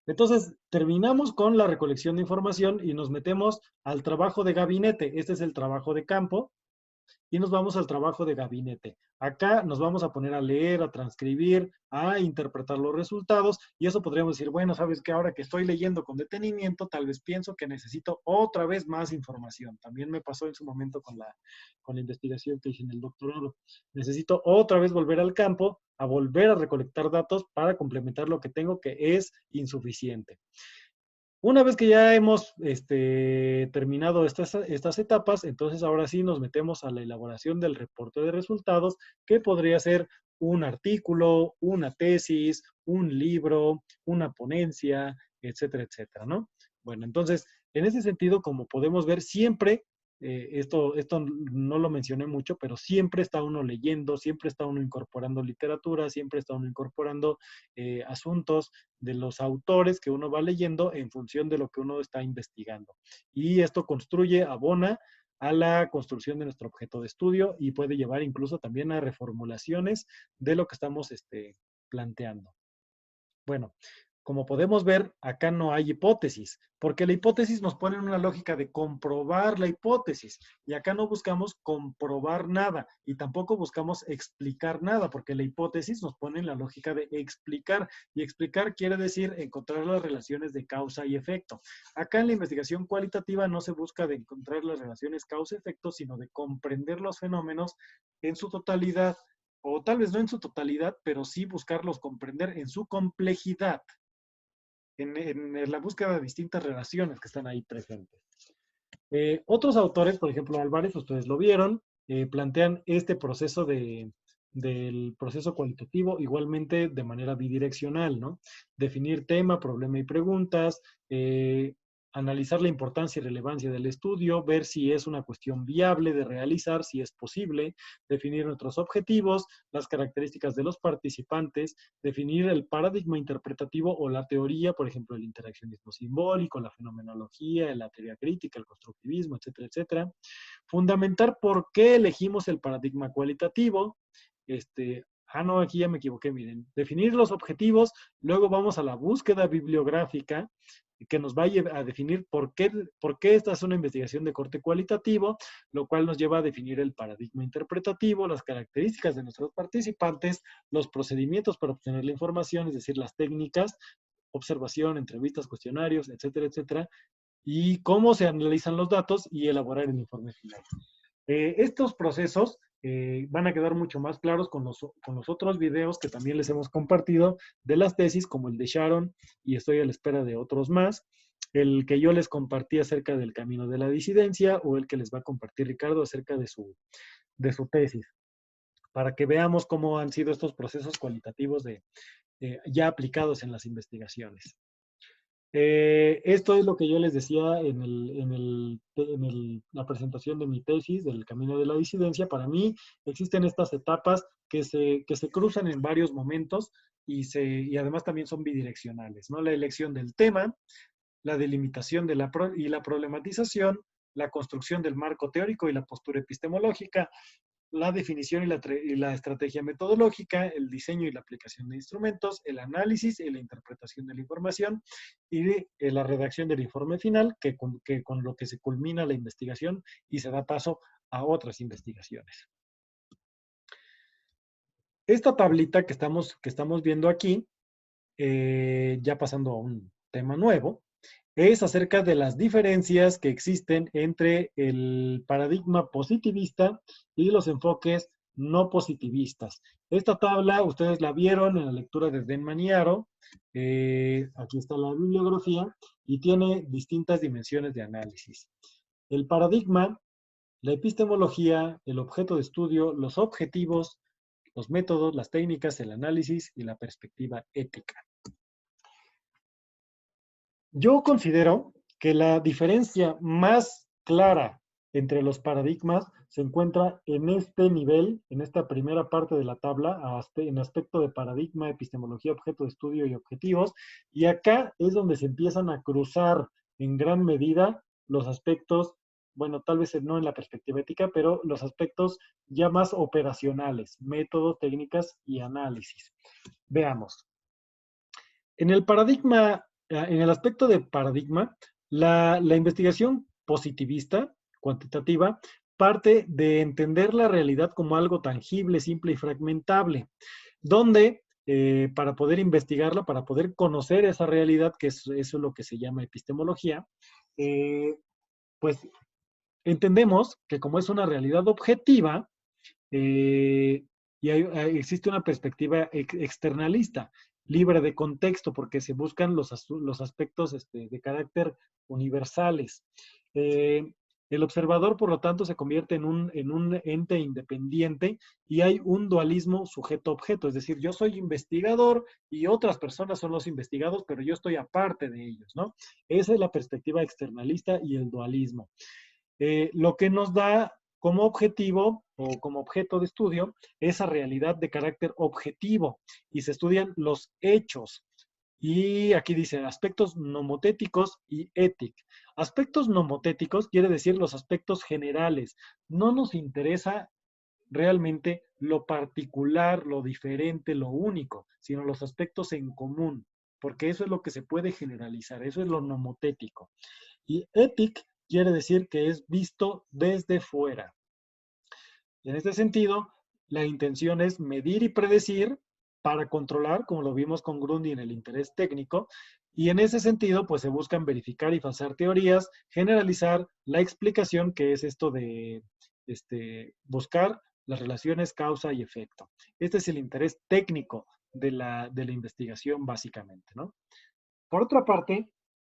Entonces, terminamos con la recolección de información y nos metemos al trabajo de gabinete. Este es el trabajo de campo y nos vamos al trabajo de gabinete. Acá nos vamos a poner a leer, a transcribir, a interpretar los resultados y eso podríamos decir, bueno, sabes que ahora que estoy leyendo con detenimiento, tal vez pienso que necesito otra vez más información. También me pasó en su momento con la investigación que hice en el doctorado. Necesito otra vez volver al campo, a volver a recolectar datos para complementar lo que tengo que es insuficiente. Una vez que ya hemos terminado estas etapas, entonces ahora sí nos metemos a la elaboración del reporte de resultados, que podría ser un artículo, una tesis, un libro, una ponencia, etcétera, etcétera, ¿no? Bueno, entonces, en ese sentido, como podemos ver, siempre, esto no lo mencioné mucho, pero siempre está uno leyendo, siempre está uno incorporando literatura, siempre está uno incorporando asuntos de los autores que uno va leyendo en función de lo que uno está investigando. Y esto construye, abona a la construcción de nuestro objeto de estudio y puede llevar incluso también a reformulaciones de lo que estamos planteando. Bueno, como podemos ver, acá no hay hipótesis, porque la hipótesis nos pone en una lógica de comprobar la hipótesis, y acá no buscamos comprobar nada, y tampoco buscamos explicar nada, porque la hipótesis nos pone en la lógica de explicar, y explicar quiere decir encontrar las relaciones de causa y efecto. Acá en la investigación cualitativa no se busca de encontrar las relaciones causa-efecto, sino de comprender los fenómenos en su totalidad, o tal vez no en su totalidad, pero sí buscarlos comprender en su complejidad, en la búsqueda de distintas relaciones que están ahí presentes. Otros autores, por ejemplo, Álvarez, ustedes lo vieron, plantean este proceso del proceso cualitativo igualmente de manera bidireccional, ¿no? Definir tema, problema y preguntas, analizar la importancia y relevancia del estudio, ver si es una cuestión viable de realizar, si es posible, definir nuestros objetivos, las características de los participantes, definir el paradigma interpretativo o la teoría, por ejemplo, el interaccionismo simbólico, la fenomenología, la teoría crítica, el constructivismo, etcétera, etcétera. Fundamentar por qué elegimos el paradigma cualitativo. No, aquí ya me equivoqué, miren. Definir los objetivos, luego vamos a la búsqueda bibliográfica que nos va a definir por qué esta es una investigación de corte cualitativo, lo cual nos lleva a definir el paradigma interpretativo, las características de nuestros participantes, los procedimientos para obtener la información, es decir, las técnicas, observación, entrevistas, cuestionarios, etcétera, etcétera, y cómo se analizan los datos y elaborar el informe final. Estos procesos van a quedar mucho más claros con los otros videos que también les hemos compartido de las tesis, como el de Sharon, y estoy a la espera de otros más. El que yo les compartí acerca del camino de la disidencia o el que les va a compartir Ricardo acerca de su tesis, para que veamos cómo han sido estos procesos cualitativos ya aplicados en las investigaciones. Esto es lo que yo les decía en la presentación de mi tesis del camino de la disidencia. Para mí existen estas etapas que se cruzan en varios momentos y además también son bidireccionales, ¿no? La elección del tema, la delimitación y la problematización, la construcción del marco teórico y la postura epistemológica, la definición y la estrategia metodológica, el diseño y la aplicación de instrumentos, el análisis y la interpretación de la información y la redacción del informe final, con lo que se culmina la investigación y se da paso a otras investigaciones. Esta tablita que estamos viendo aquí, ya pasando a un tema nuevo, es acerca de las diferencias que existen entre el paradigma positivista y los enfoques no positivistas. Esta tabla ustedes la vieron en la lectura de Denman y Aro. Aquí está la bibliografía y tiene distintas dimensiones de análisis. El paradigma, la epistemología, el objeto de estudio, los objetivos, los métodos, las técnicas, el análisis y la perspectiva ética. Yo considero que la diferencia más clara entre los paradigmas se encuentra en este nivel, en esta primera parte de la tabla, en aspecto de paradigma, epistemología, objeto de estudio y objetivos. Y acá es donde se empiezan a cruzar en gran medida los aspectos, bueno, tal vez no en la perspectiva ética, pero los aspectos ya más operacionales, métodos, técnicas y análisis. Veamos. En el paradigma, en el aspecto de paradigma, la investigación positivista, cuantitativa, parte de entender la realidad como algo tangible, simple y fragmentable, donde para poder investigarla, para poder conocer esa realidad, que eso es lo que se llama epistemología, pues entendemos que como es una realidad objetiva, existe una perspectiva externalista, libre de contexto, porque se buscan los aspectos de carácter universales. El observador, por lo tanto, se convierte en un ente independiente y hay un dualismo sujeto-objeto, es decir, yo soy investigador y otras personas son los investigados, pero yo estoy aparte de ellos, ¿no? Esa es la perspectiva externalista y el dualismo. Lo que nos da como objetivo o como objeto de estudio esa realidad de carácter objetivo y se estudian los hechos. Y aquí dice aspectos nomotéticos y ética. Aspectos nomotéticos quiere decir los aspectos generales. No nos interesa realmente lo particular, lo diferente, lo único, sino los aspectos en común, porque eso es lo que se puede generalizar, eso es lo nomotético. Y ética quiere decir que es visto desde fuera. En este sentido, la intención es medir y predecir para controlar, como lo vimos con Grundy en el interés técnico, y en ese sentido, pues se buscan verificar y falsear teorías, generalizar la explicación, que es esto de buscar las relaciones causa y efecto. Este es el interés técnico de la investigación, básicamente, ¿no? Por otra parte,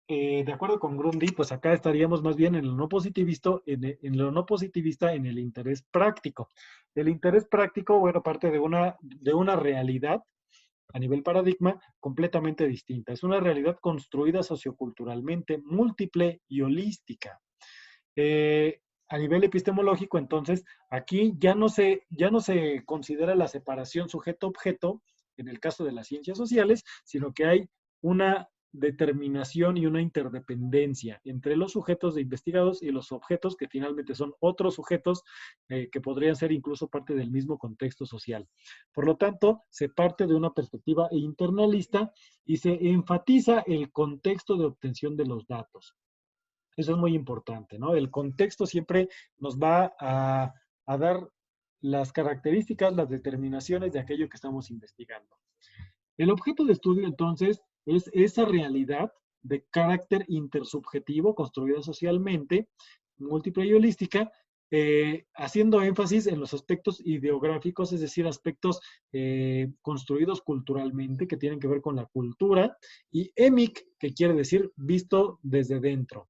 De acuerdo con Grundy, pues acá estaríamos más bien en lo no positivista, en lo no positivista, en el interés práctico. El interés práctico, bueno, parte de una realidad a nivel paradigma completamente distinta. Es una realidad construida socioculturalmente, múltiple y holística. A nivel epistemológico, entonces, aquí ya no se considera la separación sujeto-objeto en el caso de las ciencias sociales, sino que hay una determinación y una interdependencia entre los sujetos de investigados y los objetos que finalmente son otros sujetos que podrían ser incluso parte del mismo contexto social. Por lo tanto, se parte de una perspectiva internalista y se enfatiza el contexto de obtención de los datos. Eso es muy importante, ¿no? El contexto siempre nos va a dar las características, las determinaciones de aquello que estamos investigando. El objeto de estudio, entonces, es esa realidad de carácter intersubjetivo construida socialmente, múltiple y holística, haciendo énfasis en los aspectos ideográficos, es decir, aspectos construidos culturalmente, que tienen que ver con la cultura, y emic, que quiere decir visto desde dentro.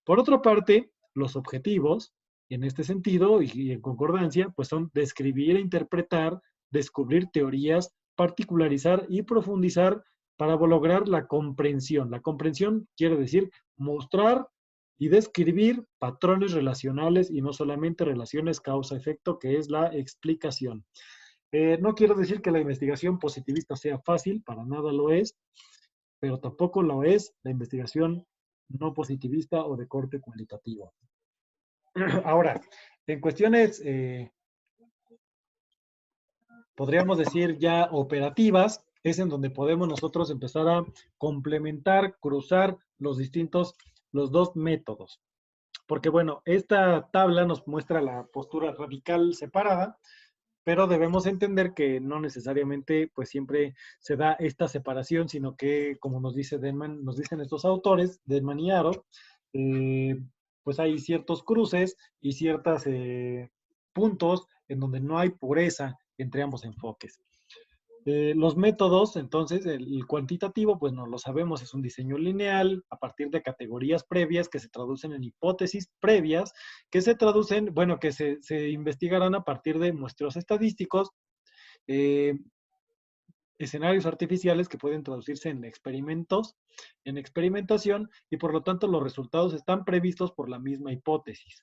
Por otra parte, los objetivos, en este sentido y en concordancia, pues son describir e interpretar, descubrir teorías, particularizar y profundizar para lograr la comprensión. La comprensión quiere decir mostrar y describir patrones relacionales y no solamente relaciones causa-efecto, que es la explicación. No quiero decir que la investigación positivista sea fácil, para nada lo es, pero tampoco lo es la investigación no positivista o de corte cualitativo. Ahora, en cuestiones, podríamos decir ya operativas, es en donde podemos nosotros empezar a complementar, cruzar los dos métodos. Porque bueno, esta tabla nos muestra la postura radical separada, pero debemos entender que no necesariamente pues siempre se da esta separación, sino que como nos dice Denman, nos dicen estos autores, Denman y Aro, eh, pues hay ciertos cruces y ciertos puntos en donde no hay pureza entre ambos enfoques. Los métodos, entonces, el cuantitativo, pues no lo sabemos, es un diseño lineal a partir de categorías previas que se traducen en hipótesis previas, que se traducen, bueno, que se investigarán a partir de muestreos estadísticos, eh, escenarios artificiales que pueden traducirse en experimentos, en experimentación, y por lo tanto los resultados están previstos por la misma hipótesis.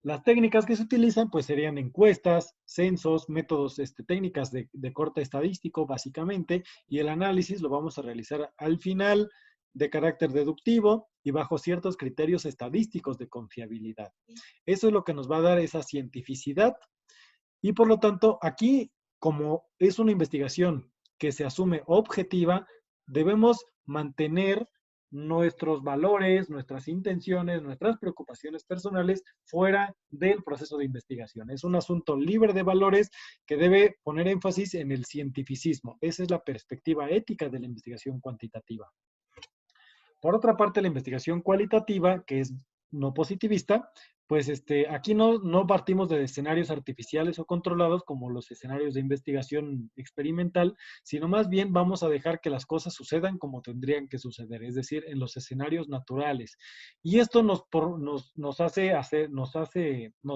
Las técnicas que se utilizan pues serían encuestas, censos, métodos, técnicas de corte estadístico básicamente, y el análisis lo vamos a realizar al final de carácter deductivo y bajo ciertos criterios estadísticos de confiabilidad. Eso es lo que nos va a dar esa cientificidad y por lo tanto aquí, como es una investigación que se asume objetiva, debemos mantener nuestros valores, nuestras intenciones, nuestras preocupaciones personales fuera del proceso de investigación. Es un asunto libre de valores que debe poner énfasis en el cientificismo. Esa es la perspectiva ética de la investigación cuantitativa. Por otra parte, la investigación cualitativa, que es no positivista, pues aquí no partimos de escenarios artificiales o controlados como los escenarios de investigación experimental, sino más bien vamos a dejar que las cosas sucedan como tendrían que suceder, es decir, en los escenarios naturales. Y esto nos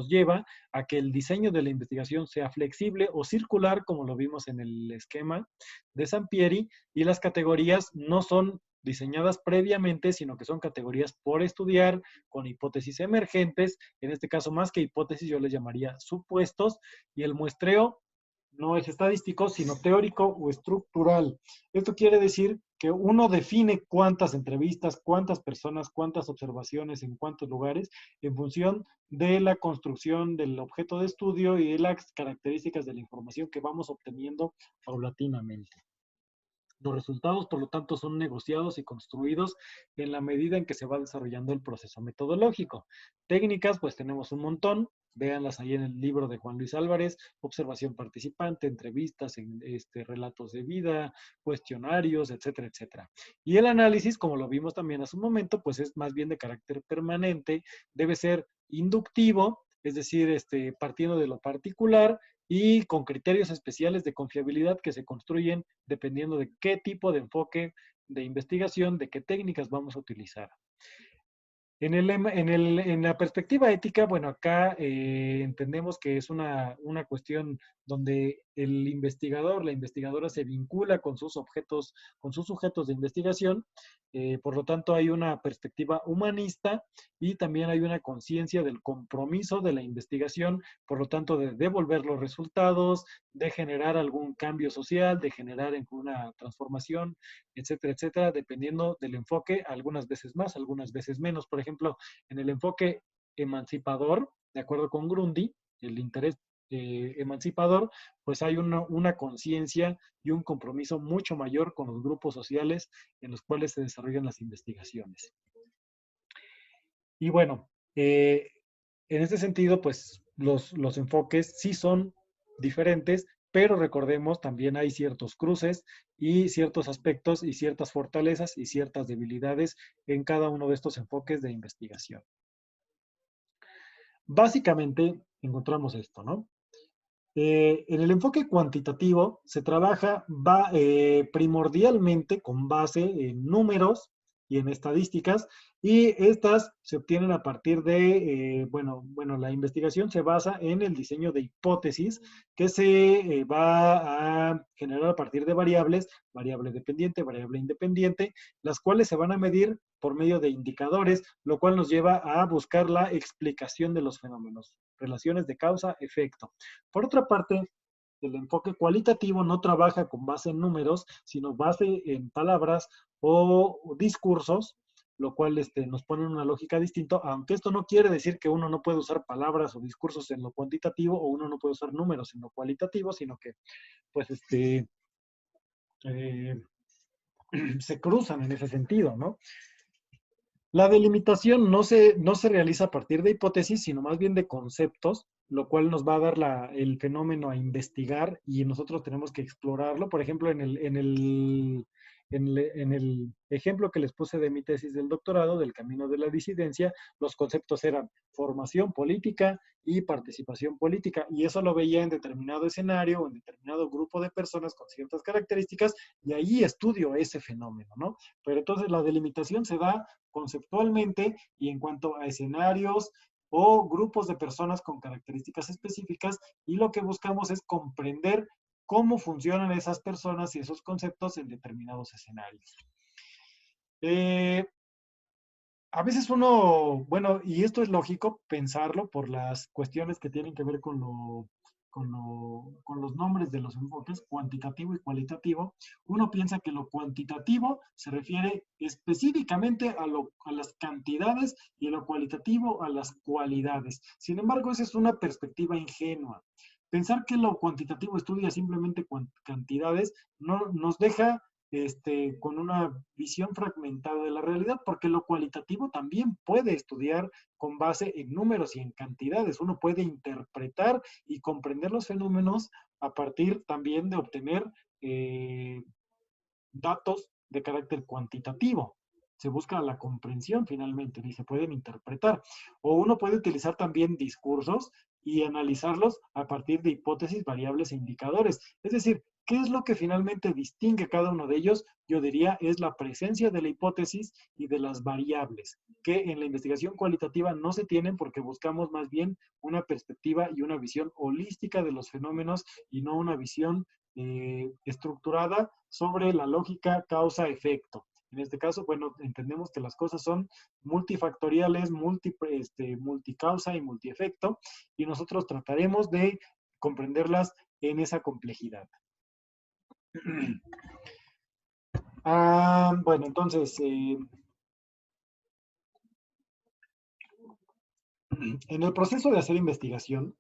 lleva a que el diseño de la investigación sea flexible o circular, como lo vimos en el esquema de Sampieri, y las categorías no son diseñadas previamente, sino que son categorías por estudiar, con hipótesis emergentes, en este caso más que hipótesis yo les llamaría supuestos, y el muestreo no es estadístico, sino teórico o estructural. Esto quiere decir que uno define cuántas entrevistas, cuántas personas, cuántas observaciones, en cuántos lugares, en función de la construcción del objeto de estudio y de las características de la información que vamos obteniendo paulatinamente. Los resultados, por lo tanto, son negociados y construidos en la medida en que se va desarrollando el proceso metodológico. Técnicas, pues tenemos un montón. Véanlas ahí en el libro de Juan Luis Álvarez, observación participante, entrevistas, relatos de vida, cuestionarios, etcétera, etcétera. Y el análisis, como lo vimos también hace un momento, pues es más bien de carácter permanente, debe ser inductivo, es decir, partiendo de lo particular y con criterios especiales de confiabilidad que se construyen dependiendo de qué tipo de enfoque de investigación, de qué técnicas vamos a utilizar. En la perspectiva ética, bueno, acá entendemos que es una cuestión donde el investigador, la investigadora se vincula con sus objetos, con sus sujetos de investigación. Por lo tanto, hay una perspectiva humanista y también hay una conciencia del compromiso de la investigación, por lo tanto, de devolver los resultados, de generar algún cambio social, de generar una transformación, etcétera, etcétera, dependiendo del enfoque, algunas veces más, algunas veces menos. Por ejemplo, en el enfoque emancipador, de acuerdo con Grundy, el interés emancipador, pues hay una conciencia y un compromiso mucho mayor con los grupos sociales en los cuales se desarrollan las investigaciones. Y bueno, en este sentido, pues los enfoques sí son diferentes, pero recordemos, también hay ciertos cruces y ciertos aspectos y ciertas fortalezas y ciertas debilidades en cada uno de estos enfoques de investigación. Básicamente encontramos esto, ¿no? En el enfoque cuantitativo se trabaja primordialmente con base en números y en estadísticas, y estas se obtienen a partir de, la investigación se basa en el diseño de hipótesis que se va a generar a partir de variables, variable dependiente, variable independiente, las cuales se van a medir por medio de indicadores, lo cual nos lleva a buscar la explicación de los fenómenos, relaciones de causa-efecto. Por otra parte, el enfoque cualitativo no trabaja con base en números, sino base en palabras o discursos, lo cual nos pone en una lógica distinta, aunque esto no quiere decir que uno no puede usar palabras o discursos en lo cuantitativo o uno no puede usar números en lo cualitativo, sino que pues eh, se cruzan en ese sentido, ¿no? La delimitación no se realiza a partir de hipótesis, sino más bien de conceptos, lo cual nos va a dar el fenómeno a investigar y nosotros tenemos que explorarlo. Por ejemplo, en el ejemplo que les puse de mi tesis del doctorado, del camino de la disidencia, los conceptos eran formación política y participación política, y eso lo veía en determinado escenario o en determinado grupo de personas con ciertas características, y ahí estudio ese fenómeno, ¿no? Pero entonces la delimitación se da conceptualmente y en cuanto a escenarios o grupos de personas con características específicas, y lo que buscamos es comprender cómo funcionan esas personas y esos conceptos en determinados escenarios. A veces bueno, y esto es lógico pensarlo por las cuestiones que tienen que ver con los nombres de los enfoques, cuantitativo y cualitativo. Uno piensa que lo cuantitativo se refiere específicamente a las cantidades y lo cualitativo a las cualidades. Sin embargo, esa es una perspectiva ingenua. Pensar que lo cuantitativo estudia simplemente cantidades no nos deja con una visión fragmentada de la realidad, porque lo cualitativo también puede estudiar con base en números y en cantidades. Uno puede interpretar y comprender los fenómenos a partir también de obtener datos de carácter cuantitativo. Se busca la comprensión finalmente y se pueden interpretar. O uno puede utilizar también discursos y analizarlos a partir de hipótesis, variables e indicadores. Es decir, ¿qué es lo que finalmente distingue cada uno de ellos? Yo diría es la presencia de la hipótesis y de las variables, que en la investigación cualitativa no se tienen porque buscamos más bien una perspectiva y una visión holística de los fenómenos y no una visión estructurada sobre la lógica causa-efecto. En este caso, bueno, entendemos que las cosas son multifactoriales, multicausa y multiefecto, y nosotros trataremos de comprenderlas en esa complejidad. Bueno, entonces, en el proceso de hacer investigación,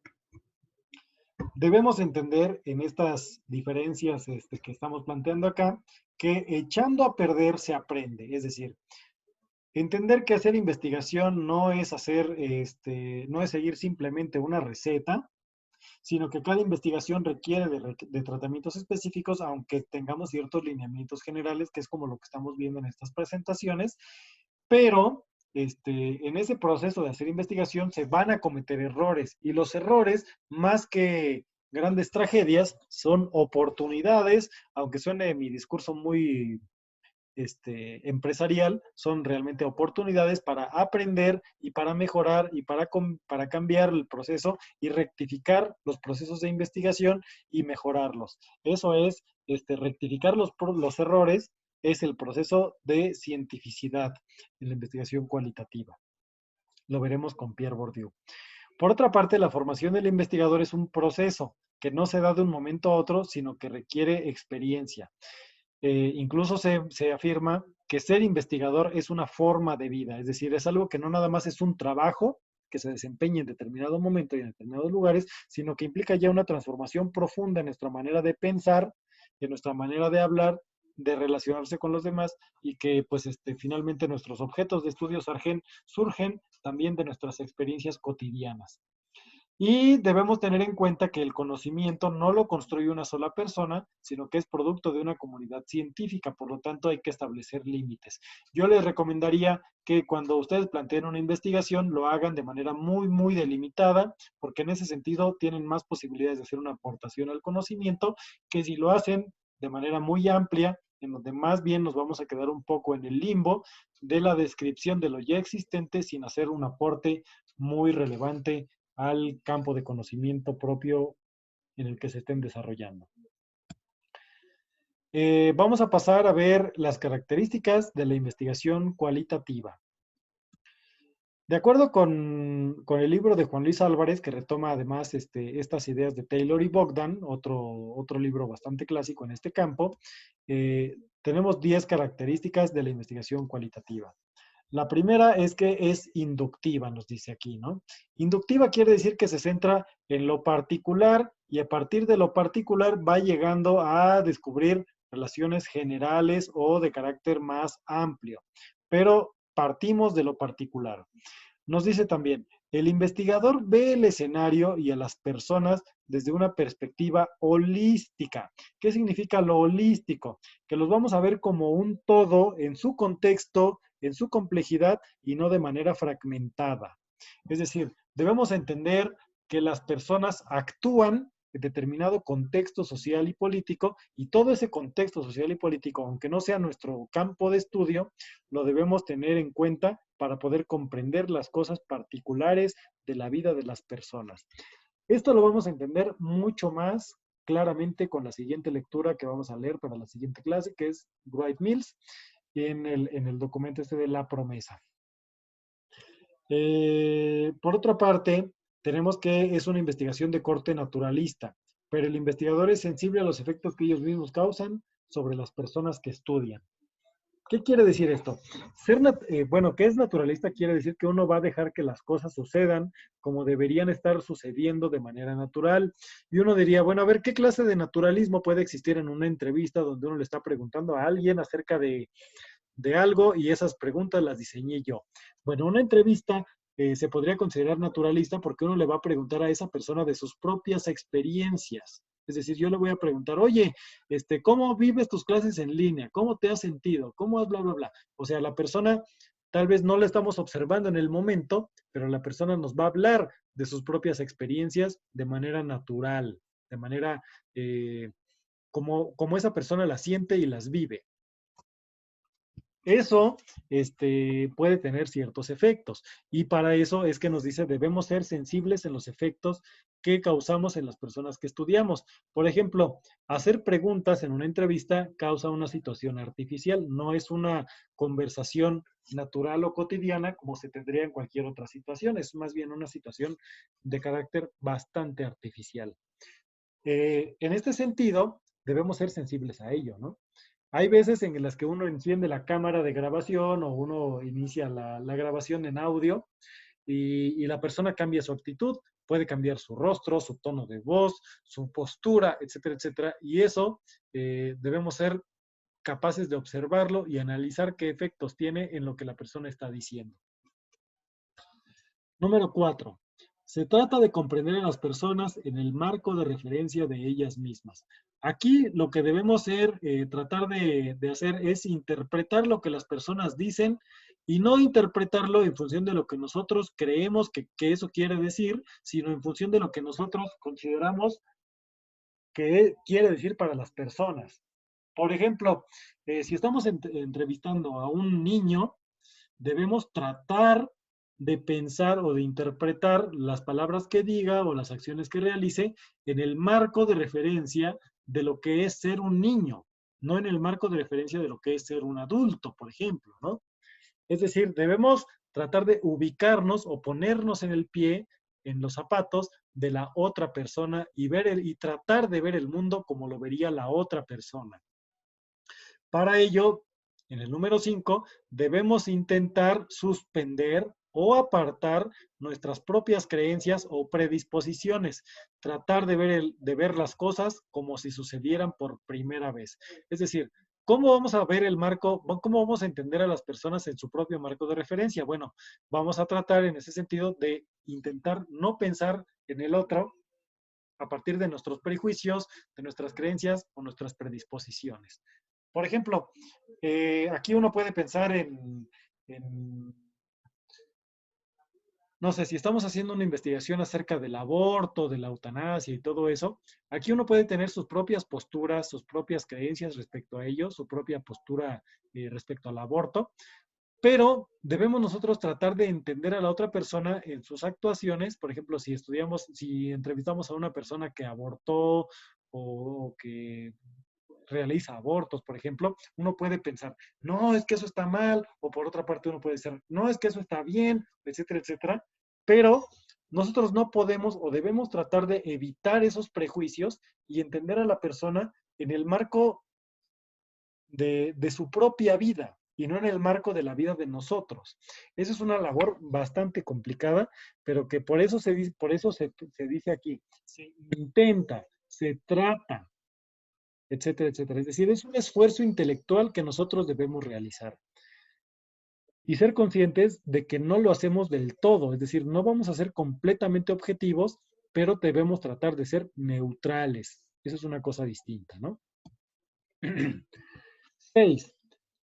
debemos entender en estas diferencias que estamos planteando acá, que echando a perder se aprende. Es decir, entender que hacer investigación no es no es seguir simplemente una receta, sino que cada investigación requiere de tratamientos específicos, aunque tengamos ciertos lineamientos generales, que es como lo que estamos viendo en estas presentaciones, pero en ese proceso de hacer investigación se van a cometer errores, y los errores, más que grandes tragedias, son oportunidades, aunque suene mi discurso muy empresarial, son realmente oportunidades para aprender y para mejorar y para cambiar el proceso y rectificar los procesos de investigación y mejorarlos. Eso es, rectificar los errores es el proceso de cientificidad en la investigación cualitativa. Lo veremos con Pierre Bourdieu. Por otra parte, la formación del investigador es un proceso que no se da de un momento a otro, sino que requiere experiencia. Incluso se afirma que ser investigador es una forma de vida, es decir, es algo que no nada más es un trabajo que se desempeña en determinado momento y en determinados lugares, sino que implica ya una transformación profunda en nuestra manera de pensar, en nuestra manera de hablar, de relacionarse con los demás y que pues finalmente nuestros objetos de estudio surgen también de nuestras experiencias cotidianas. Y debemos tener en cuenta que el conocimiento no lo construye una sola persona, sino que es producto de una comunidad científica, por lo tanto hay que establecer límites. Yo les recomendaría que cuando ustedes planteen una investigación lo hagan de manera muy, muy delimitada, porque en ese sentido tienen más posibilidades de hacer una aportación al conocimiento que si lo hacen de manera muy amplia, en donde más bien nos vamos a quedar un poco en el limbo de la descripción de lo ya existente sin hacer un aporte muy relevante al campo de conocimiento propio en el que se estén desarrollando. Vamos a pasar a ver las características de la investigación cualitativa. De acuerdo con el libro de Juan Luis Álvarez, que retoma además estas ideas de Taylor y Bogdan, otro libro bastante clásico en este campo, tenemos 10 características de la investigación cualitativa. La primera es que es inductiva, nos dice aquí, ¿no? Inductiva quiere decir que se centra en lo particular y a partir de lo particular va llegando a descubrir relaciones generales o de carácter más amplio. Pero partimos de lo particular. Nos dice también, el investigador ve el escenario y a las personas desde una perspectiva holística. ¿Qué significa lo holístico? Que los vamos a ver como un todo en su contexto, en su complejidad y no de manera fragmentada. Es decir, debemos entender que las personas actúan en determinado contexto social y político y todo ese contexto social y político, aunque no sea nuestro campo de estudio, lo debemos tener en cuenta para poder comprender las cosas particulares de la vida de las personas. Esto lo vamos a entender mucho más claramente con la siguiente lectura que vamos a leer para la siguiente clase, que es Wright Mills, en el documento de La Promesa. Por otra parte, tenemos que es una investigación de corte naturalista, pero el investigador es sensible a los efectos que ellos mismos causan sobre las personas que estudian. ¿Qué quiere decir esto? Bueno, que es naturalista quiere decir que uno va a dejar que las cosas sucedan como deberían estar sucediendo de manera natural. Y uno diría, bueno, a ver, ¿qué clase de naturalismo puede existir en una entrevista donde uno le está preguntando a alguien acerca de algo y esas preguntas las diseñé yo? Bueno, una entrevista se podría considerar naturalista porque uno le va a preguntar a esa persona de sus propias experiencias. Es decir, yo le voy a preguntar, oye, ¿cómo vives tus clases en línea? ¿Cómo te has sentido? ¿Cómo has bla, bla, bla? O sea, la persona tal vez no la estamos observando en el momento, pero la persona nos va a hablar de sus propias experiencias de manera natural, de manera como esa persona las siente y las vive. Eso puede tener ciertos efectos y para eso es que nos dice debemos ser sensibles en los efectos que causamos en las personas que estudiamos. Por ejemplo, hacer preguntas en una entrevista causa una situación artificial, no es una conversación natural o cotidiana como se tendría en cualquier otra situación, es más bien una situación de carácter bastante artificial. En este sentido, debemos ser sensibles a ello, ¿no? Hay veces en las que uno enciende la cámara de grabación o uno inicia la grabación en audio y la persona cambia su actitud, puede cambiar su rostro, su tono de voz, su postura, etcétera, etcétera. Y eso debemos ser capaces de observarlo y analizar qué efectos tiene en lo que la persona está diciendo. Número 4. Se trata de comprender a las personas en el marco de referencia de ellas mismas. Aquí lo que debemos tratar de hacer es interpretar lo que las personas dicen y no interpretarlo en función de lo que nosotros creemos que eso quiere decir, sino en función de lo que nosotros consideramos que quiere decir para las personas. Por ejemplo, si estamos entrevistando a un niño, debemos tratar de pensar o de interpretar las palabras que diga o las acciones que realice en el marco de referencia de lo que es ser un niño, no en el marco de referencia de lo que es ser un adulto, por ejemplo, ¿no? Es decir, debemos tratar de ubicarnos o ponernos en el pie, en los zapatos de la otra persona y y tratar de ver el mundo como lo vería la otra persona. Para ello, en el número 5, debemos intentar suspender o apartar nuestras propias creencias o predisposiciones, tratar de ver las cosas como si sucedieran por primera vez. Es decir, ¿cómo vamos a ver el marco? ¿Cómo vamos a entender a las personas en su propio marco de referencia? Bueno, vamos a tratar en ese sentido de intentar no pensar en el otro a partir de nuestros prejuicios, de nuestras creencias o nuestras predisposiciones. Por ejemplo, aquí uno puede pensar en, no sé, si estamos haciendo una investigación acerca del aborto, de la eutanasia y todo eso, aquí uno puede tener sus propias posturas, sus propias creencias respecto a ello, su propia postura respecto al aborto, pero debemos nosotros tratar de entender a la otra persona en sus actuaciones. Por ejemplo, si estudiamos, si entrevistamos a una persona que abortó o que realiza abortos, por ejemplo, uno puede pensar, no, es que eso está mal, o por otra parte uno puede decir, no, es que eso está bien, etcétera, etcétera, pero nosotros no podemos o debemos tratar de evitar esos prejuicios y entender a la persona en el marco de su propia vida y no en el marco de la vida de nosotros. Esa es una labor bastante complicada, pero que por eso se dice aquí, se intenta, se trata, etcétera, etcétera. Es decir, es un esfuerzo intelectual que nosotros debemos realizar y ser conscientes de que no lo hacemos del todo, es decir, no vamos a ser completamente objetivos, pero debemos tratar de ser neutrales. Eso es una cosa distinta, ¿no? 6.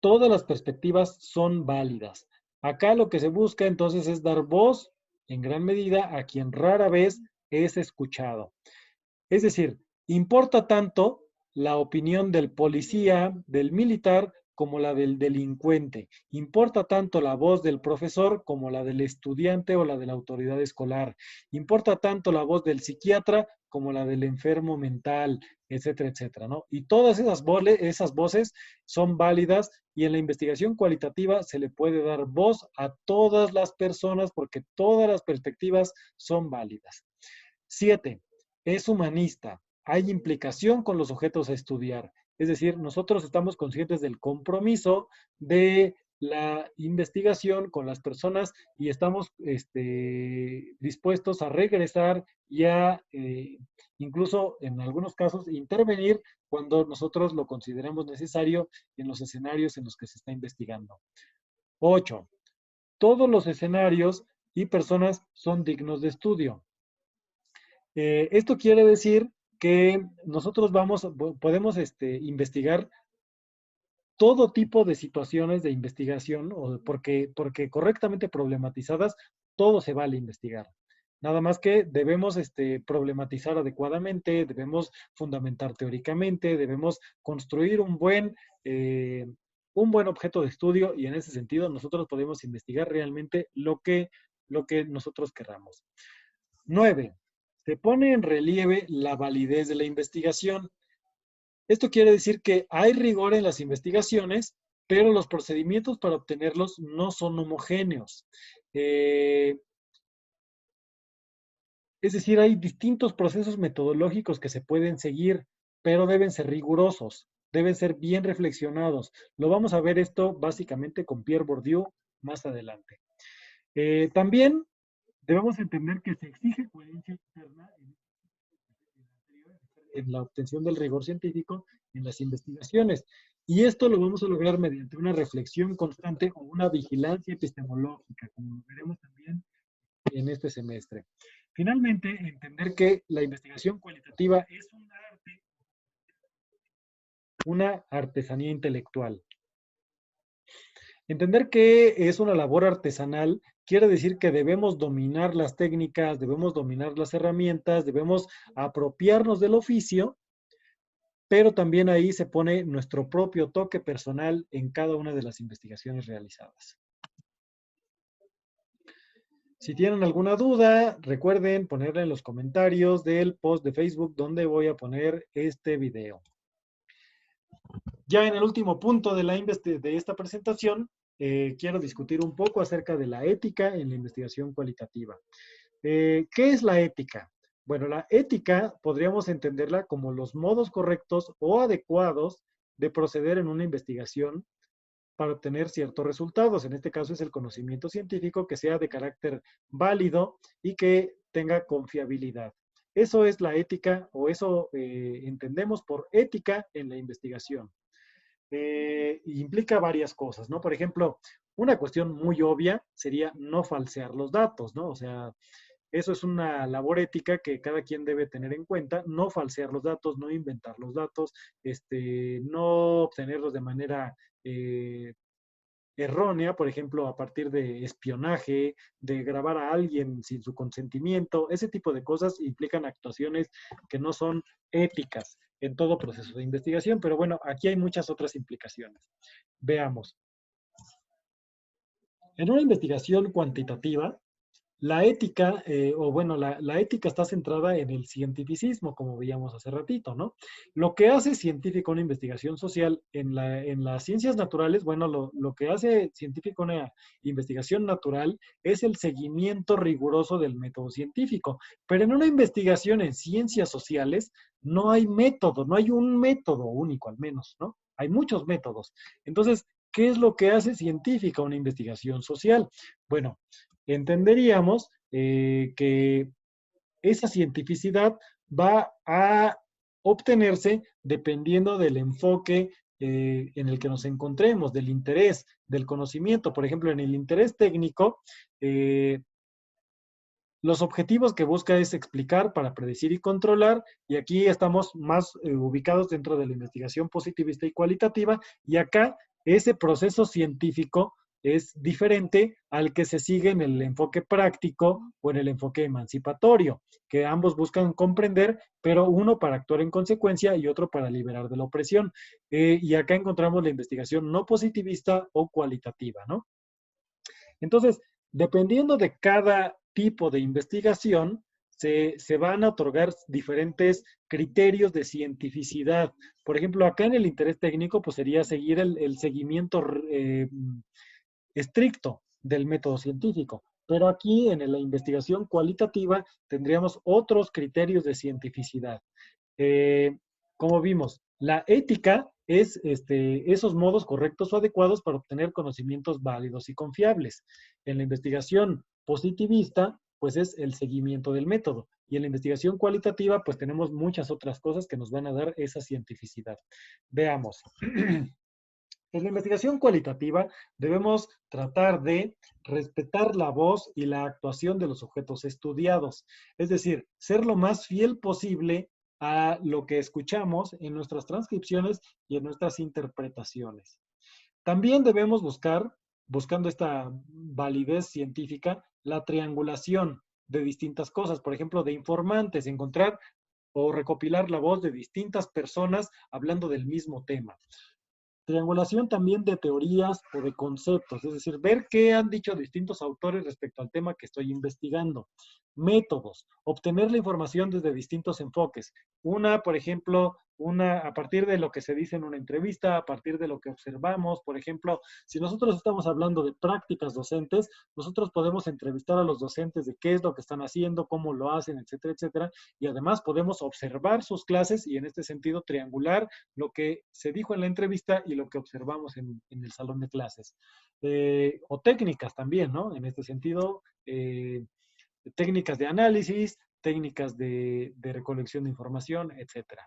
Todas las perspectivas son válidas. Acá lo que se busca entonces es dar voz en gran medida a quien rara vez es escuchado. Es decir, importa tanto la opinión del policía, del militar, como la del delincuente. Importa tanto la voz del profesor como la del estudiante o la de la autoridad escolar. Importa tanto la voz del psiquiatra como la del enfermo mental, etcétera, etcétera, ¿no? Y todas esas voces son válidas y en la investigación cualitativa se le puede dar voz a todas las personas porque todas las perspectivas son válidas. 7. Es humanista. Hay implicación con los sujetos a estudiar. Es decir, nosotros estamos conscientes del compromiso de la investigación con las personas y estamos dispuestos a regresar y a incluso en algunos casos intervenir cuando nosotros lo consideremos necesario en los escenarios en los que se está investigando. 8. Todos los escenarios y personas son dignos de estudio. Esto quiere decir que nosotros podemos investigar todo tipo de situaciones de investigación, porque correctamente problematizadas, todo se vale investigar. Nada más que debemos problematizar adecuadamente, debemos fundamentar teóricamente, debemos construir un buen objeto de estudio y en ese sentido nosotros podemos investigar realmente lo que nosotros querramos. 9. Se pone en relieve la validez de la investigación. Esto quiere decir que hay rigor en las investigaciones, pero los procedimientos para obtenerlos no son homogéneos. Es decir, hay distintos procesos metodológicos que se pueden seguir, pero deben ser rigurosos, deben ser bien reflexionados. Lo vamos a ver esto básicamente con Pierre Bourdieu más adelante. También debemos entender que se exige coherencia interna en la obtención del rigor científico en las investigaciones. Y esto lo vamos a lograr mediante una reflexión constante o una vigilancia epistemológica, como lo veremos también en este semestre. Finalmente, entender que la investigación cualitativa es un arte, una artesanía intelectual. Entender que es una labor artesanal quiere decir que debemos dominar las técnicas, debemos dominar las herramientas, debemos apropiarnos del oficio pero también ahí se pone nuestro propio toque personal en cada una de las investigaciones realizadas. Si tienen alguna duda, recuerden ponerla en los comentarios del post de Facebook donde voy a poner este video. Ya en el último punto de esta presentación, quiero discutir un poco acerca de la ética en la investigación cualitativa. ¿Qué es la ética? Bueno, la ética podríamos entenderla como los modos correctos o adecuados de proceder en una investigación para obtener ciertos resultados. En este caso es el conocimiento científico que sea de carácter válido y que tenga confiabilidad. Eso es la ética, o eso entendemos por ética en la investigación. Implica varias cosas, ¿no? Por ejemplo, una cuestión muy obvia sería no falsear los datos, ¿no? O sea, eso es una labor ética que cada quien debe tener en cuenta, no falsear los datos, no inventar los datos, no obtenerlos de manera errónea, por ejemplo, a partir de espionaje, de grabar a alguien sin su consentimiento. Ese tipo de cosas implican actuaciones que no son éticas en todo proceso de investigación, pero bueno, aquí hay muchas otras implicaciones. Veamos. En una investigación cuantitativa, la ética, la ética está centrada en el cientificismo, como veíamos hace ratito, ¿no? Lo que hace científico una investigación social en las ciencias naturales, bueno, lo que hace científico una investigación natural es el seguimiento riguroso del método científico. Pero en una investigación en ciencias sociales no hay método, no hay un método único al menos, ¿no? Hay muchos métodos. Entonces, ¿qué es lo que hace científica una investigación social? Bueno, entenderíamos que esa cientificidad va a obtenerse dependiendo del enfoque en el que nos encontremos, del interés, del conocimiento. Por ejemplo, en el interés técnico, los objetivos que busca es explicar para predecir y controlar, y aquí estamos más ubicados dentro de la investigación positivista y cualitativa, y acá ese proceso científico es diferente al que se sigue en el enfoque práctico o en el enfoque emancipatorio, que ambos buscan comprender, pero uno para actuar en consecuencia y otro para liberar de la opresión. Y acá encontramos la investigación no positivista o cualitativa, ¿no? Entonces, dependiendo de cada tipo de investigación, se van a otorgar diferentes criterios de cientificidad. Por ejemplo, acá en el interés técnico, pues sería seguir el seguimiento estricto del método científico. Pero aquí en la investigación cualitativa tendríamos otros criterios de cientificidad. Eh, como vimos, la ética es esos modos correctos o adecuados para obtener conocimientos válidos y confiables. En la investigación positivista, pues es el seguimiento del método. Y en la investigación cualitativa, pues tenemos muchas otras cosas que nos van a dar esa cientificidad. Veamos. En la investigación cualitativa debemos tratar de respetar la voz y la actuación de los sujetos estudiados, es decir, ser lo más fiel posible a lo que escuchamos en nuestras transcripciones y en nuestras interpretaciones. También debemos buscando esta validez científica, la triangulación de distintas cosas, por ejemplo, de informantes, encontrar o recopilar la voz de distintas personas hablando del mismo tema. Triangulación también de teorías o de conceptos, es decir, ver qué han dicho distintos autores respecto al tema que estoy investigando. Métodos, obtener la información desde distintos enfoques. Una, por ejemplo, a partir de lo que se dice en una entrevista, a partir de lo que observamos. Por ejemplo, si nosotros estamos hablando de prácticas docentes, nosotros podemos entrevistar a los docentes de qué es lo que están haciendo, cómo lo hacen, etcétera, etcétera. Y además podemos observar sus clases y en este sentido triangular lo que se dijo en la entrevista y lo que observamos en el salón de clases. O técnicas también, ¿no? En este sentido, técnicas de análisis, técnicas de recolección de información, etcétera.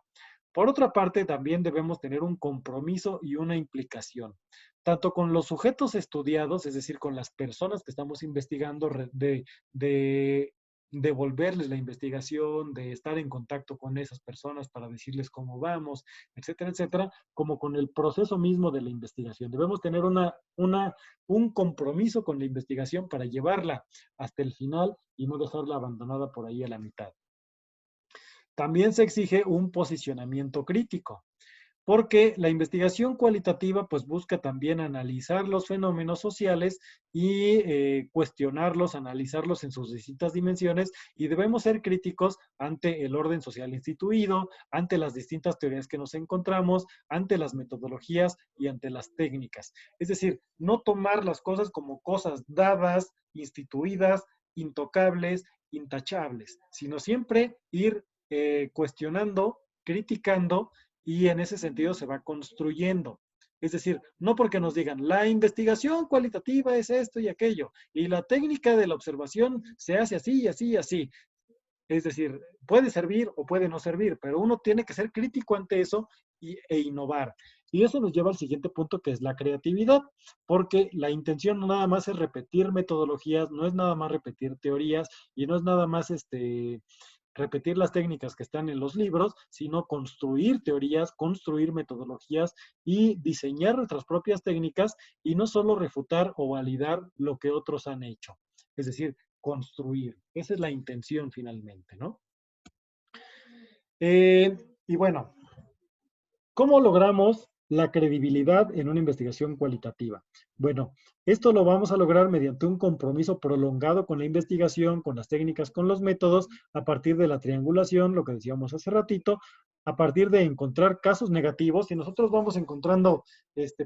Por otra parte, también debemos tener un compromiso y una implicación, tanto con los sujetos estudiados, es decir, con las personas que estamos investigando, de devolverles la investigación, de estar en contacto con esas personas para decirles cómo vamos, etcétera, etcétera, como con el proceso mismo de la investigación. Debemos tener un compromiso con la investigación para llevarla hasta el final y no dejarla abandonada por ahí a la mitad. También se exige un posicionamiento crítico. porque la investigación cualitativa pues busca también analizar los fenómenos sociales y cuestionarlos, analizarlos en sus distintas dimensiones, y debemos ser críticos ante el orden social instituido, ante las distintas teorías que nos encontramos, ante las metodologías y ante las técnicas. Es decir, no tomar las cosas como cosas dadas, instituidas, intocables, intachables, sino siempre ir cuestionando, criticando, y en ese sentido se va construyendo. Es decir, no porque nos digan, la investigación cualitativa es esto y aquello, y la técnica de la observación se hace así y así y así. Es decir, puede servir o puede no servir, pero uno tiene que ser crítico ante eso e innovar. Y eso nos lleva al siguiente punto, que es la creatividad, porque la intención no nada más es repetir metodologías, no es nada más repetir teorías y no es nada más repetir las técnicas que están en los libros, sino construir teorías, construir metodologías y diseñar nuestras propias técnicas, y no solo refutar o validar lo que otros han hecho. Es decir, construir. Esa es la intención finalmente, ¿no? Y bueno, ¿cómo logramos la credibilidad en una investigación cualitativa? Bueno, esto lo vamos a lograr mediante un compromiso prolongado con la investigación, con las técnicas, con los métodos, a partir de la triangulación, lo que decíamos hace ratito, a partir de encontrar casos negativos. Si nosotros vamos encontrando,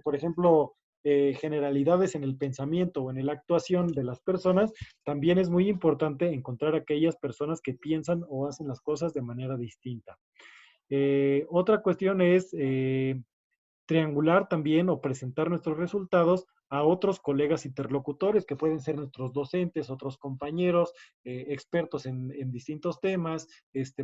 por ejemplo, generalidades en el pensamiento o en la actuación de las personas, también es muy importante encontrar aquellas personas que piensan o hacen las cosas de manera distinta. Otra cuestión es triangular también o presentar nuestros resultados a otros colegas interlocutores que pueden ser nuestros docentes, otros compañeros, expertos en distintos temas,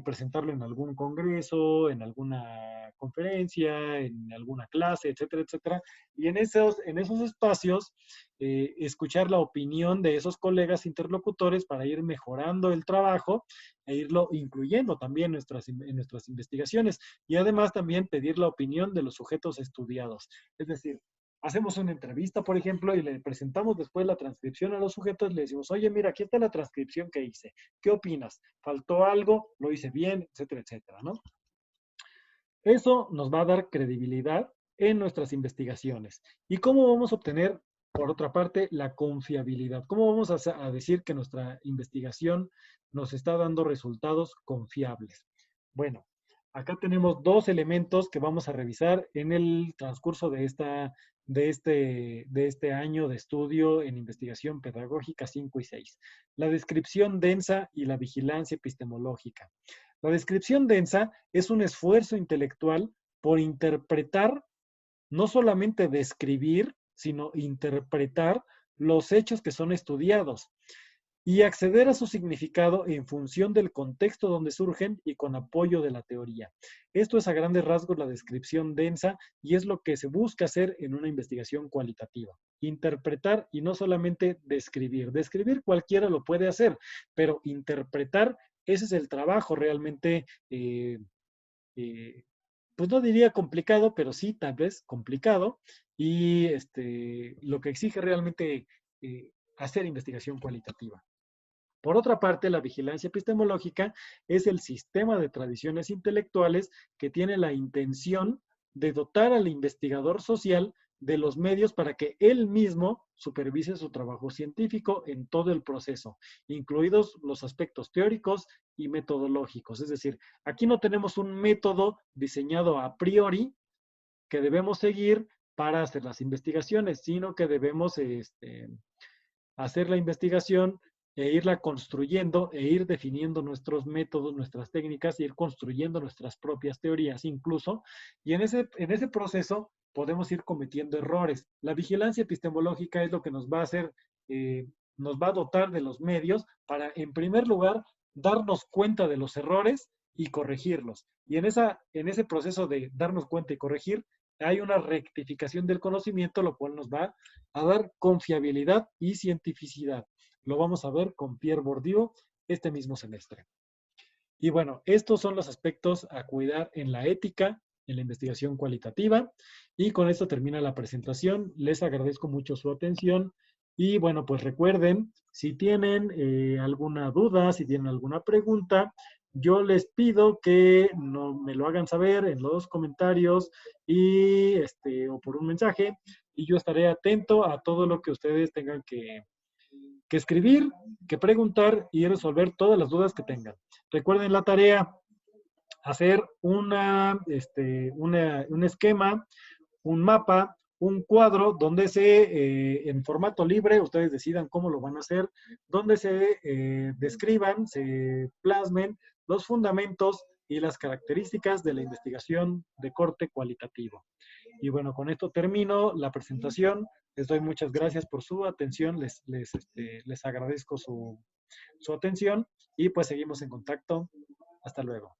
presentarlo en algún congreso, en alguna conferencia, en alguna clase, etcétera, etcétera. Y en esos espacios, escuchar la opinión de esos colegas interlocutores para ir mejorando el trabajo e irlo incluyendo también en nuestras investigaciones. Y además también pedir la opinión de los sujetos estudiados. Es decir, hacemos una entrevista, por ejemplo, y le presentamos después la transcripción a los sujetos, le decimos, oye, mira, aquí está la transcripción que hice. ¿Qué opinas? ¿Faltó algo? ¿Lo hice bien? Etcétera, etcétera, ¿no? Eso nos va a dar credibilidad en nuestras investigaciones. ¿Y cómo vamos a obtener, por otra parte, la confiabilidad? ¿Cómo vamos a decir que nuestra investigación nos está dando resultados confiables? Bueno, acá tenemos dos elementos que vamos a revisar en el transcurso de este año de estudio en investigación pedagógica 5 y 6. La descripción densa y la vigilancia epistemológica. La descripción densa es un esfuerzo intelectual por interpretar, no solamente describir, sino interpretar los hechos que son estudiados y acceder a su significado en función del contexto donde surgen y con apoyo de la teoría. Esto es a grandes rasgos la descripción densa y es lo que se busca hacer en una investigación cualitativa. Interpretar y no solamente describir. Describir cualquiera lo puede hacer, pero interpretar, ese es el trabajo realmente, pues no diría complicado, pero sí tal vez complicado, y lo que exige realmente hacer investigación cualitativa. Por otra parte, la vigilancia epistemológica es el sistema de tradiciones intelectuales que tiene la intención de dotar al investigador social de los medios para que él mismo supervise su trabajo científico en todo el proceso, incluidos los aspectos teóricos y metodológicos. Es decir, aquí no tenemos un método diseñado a priori que debemos seguir para hacer las investigaciones, sino que debemos hacer la investigación e irla construyendo e ir definiendo nuestros métodos, nuestras técnicas, e ir construyendo nuestras propias teorías incluso. Y en ese proceso podemos ir cometiendo errores. La vigilancia epistemológica es lo que nos va a hacer, nos va a dotar de los medios para, en primer lugar, darnos cuenta de los errores y corregirlos. Y en ese proceso de darnos cuenta y corregir, hay una rectificación del conocimiento, lo cual nos va a dar confiabilidad y cientificidad. Lo vamos a ver con Pierre Bourdieu este mismo semestre. Y bueno, estos son los aspectos a cuidar en la ética, en la investigación cualitativa. Y con esto termina la presentación. Les agradezco mucho su atención. Y bueno, pues recuerden, si tienen alguna duda, si tienen alguna pregunta, yo les pido que no, me lo hagan saber en los comentarios y, o por un mensaje, y yo estaré atento a todo lo que ustedes tengan que escribir, que preguntar y resolver todas las dudas que tengan. Recuerden la tarea, hacer un esquema, un mapa, un cuadro donde en formato libre, ustedes decidan cómo lo van a hacer, donde se describan, se plasmen los fundamentos y las características de la investigación de corte cualitativo. Y bueno, con esto termino la presentación. Les doy muchas gracias por su atención, les agradezco su atención y pues seguimos en contacto. Hasta luego.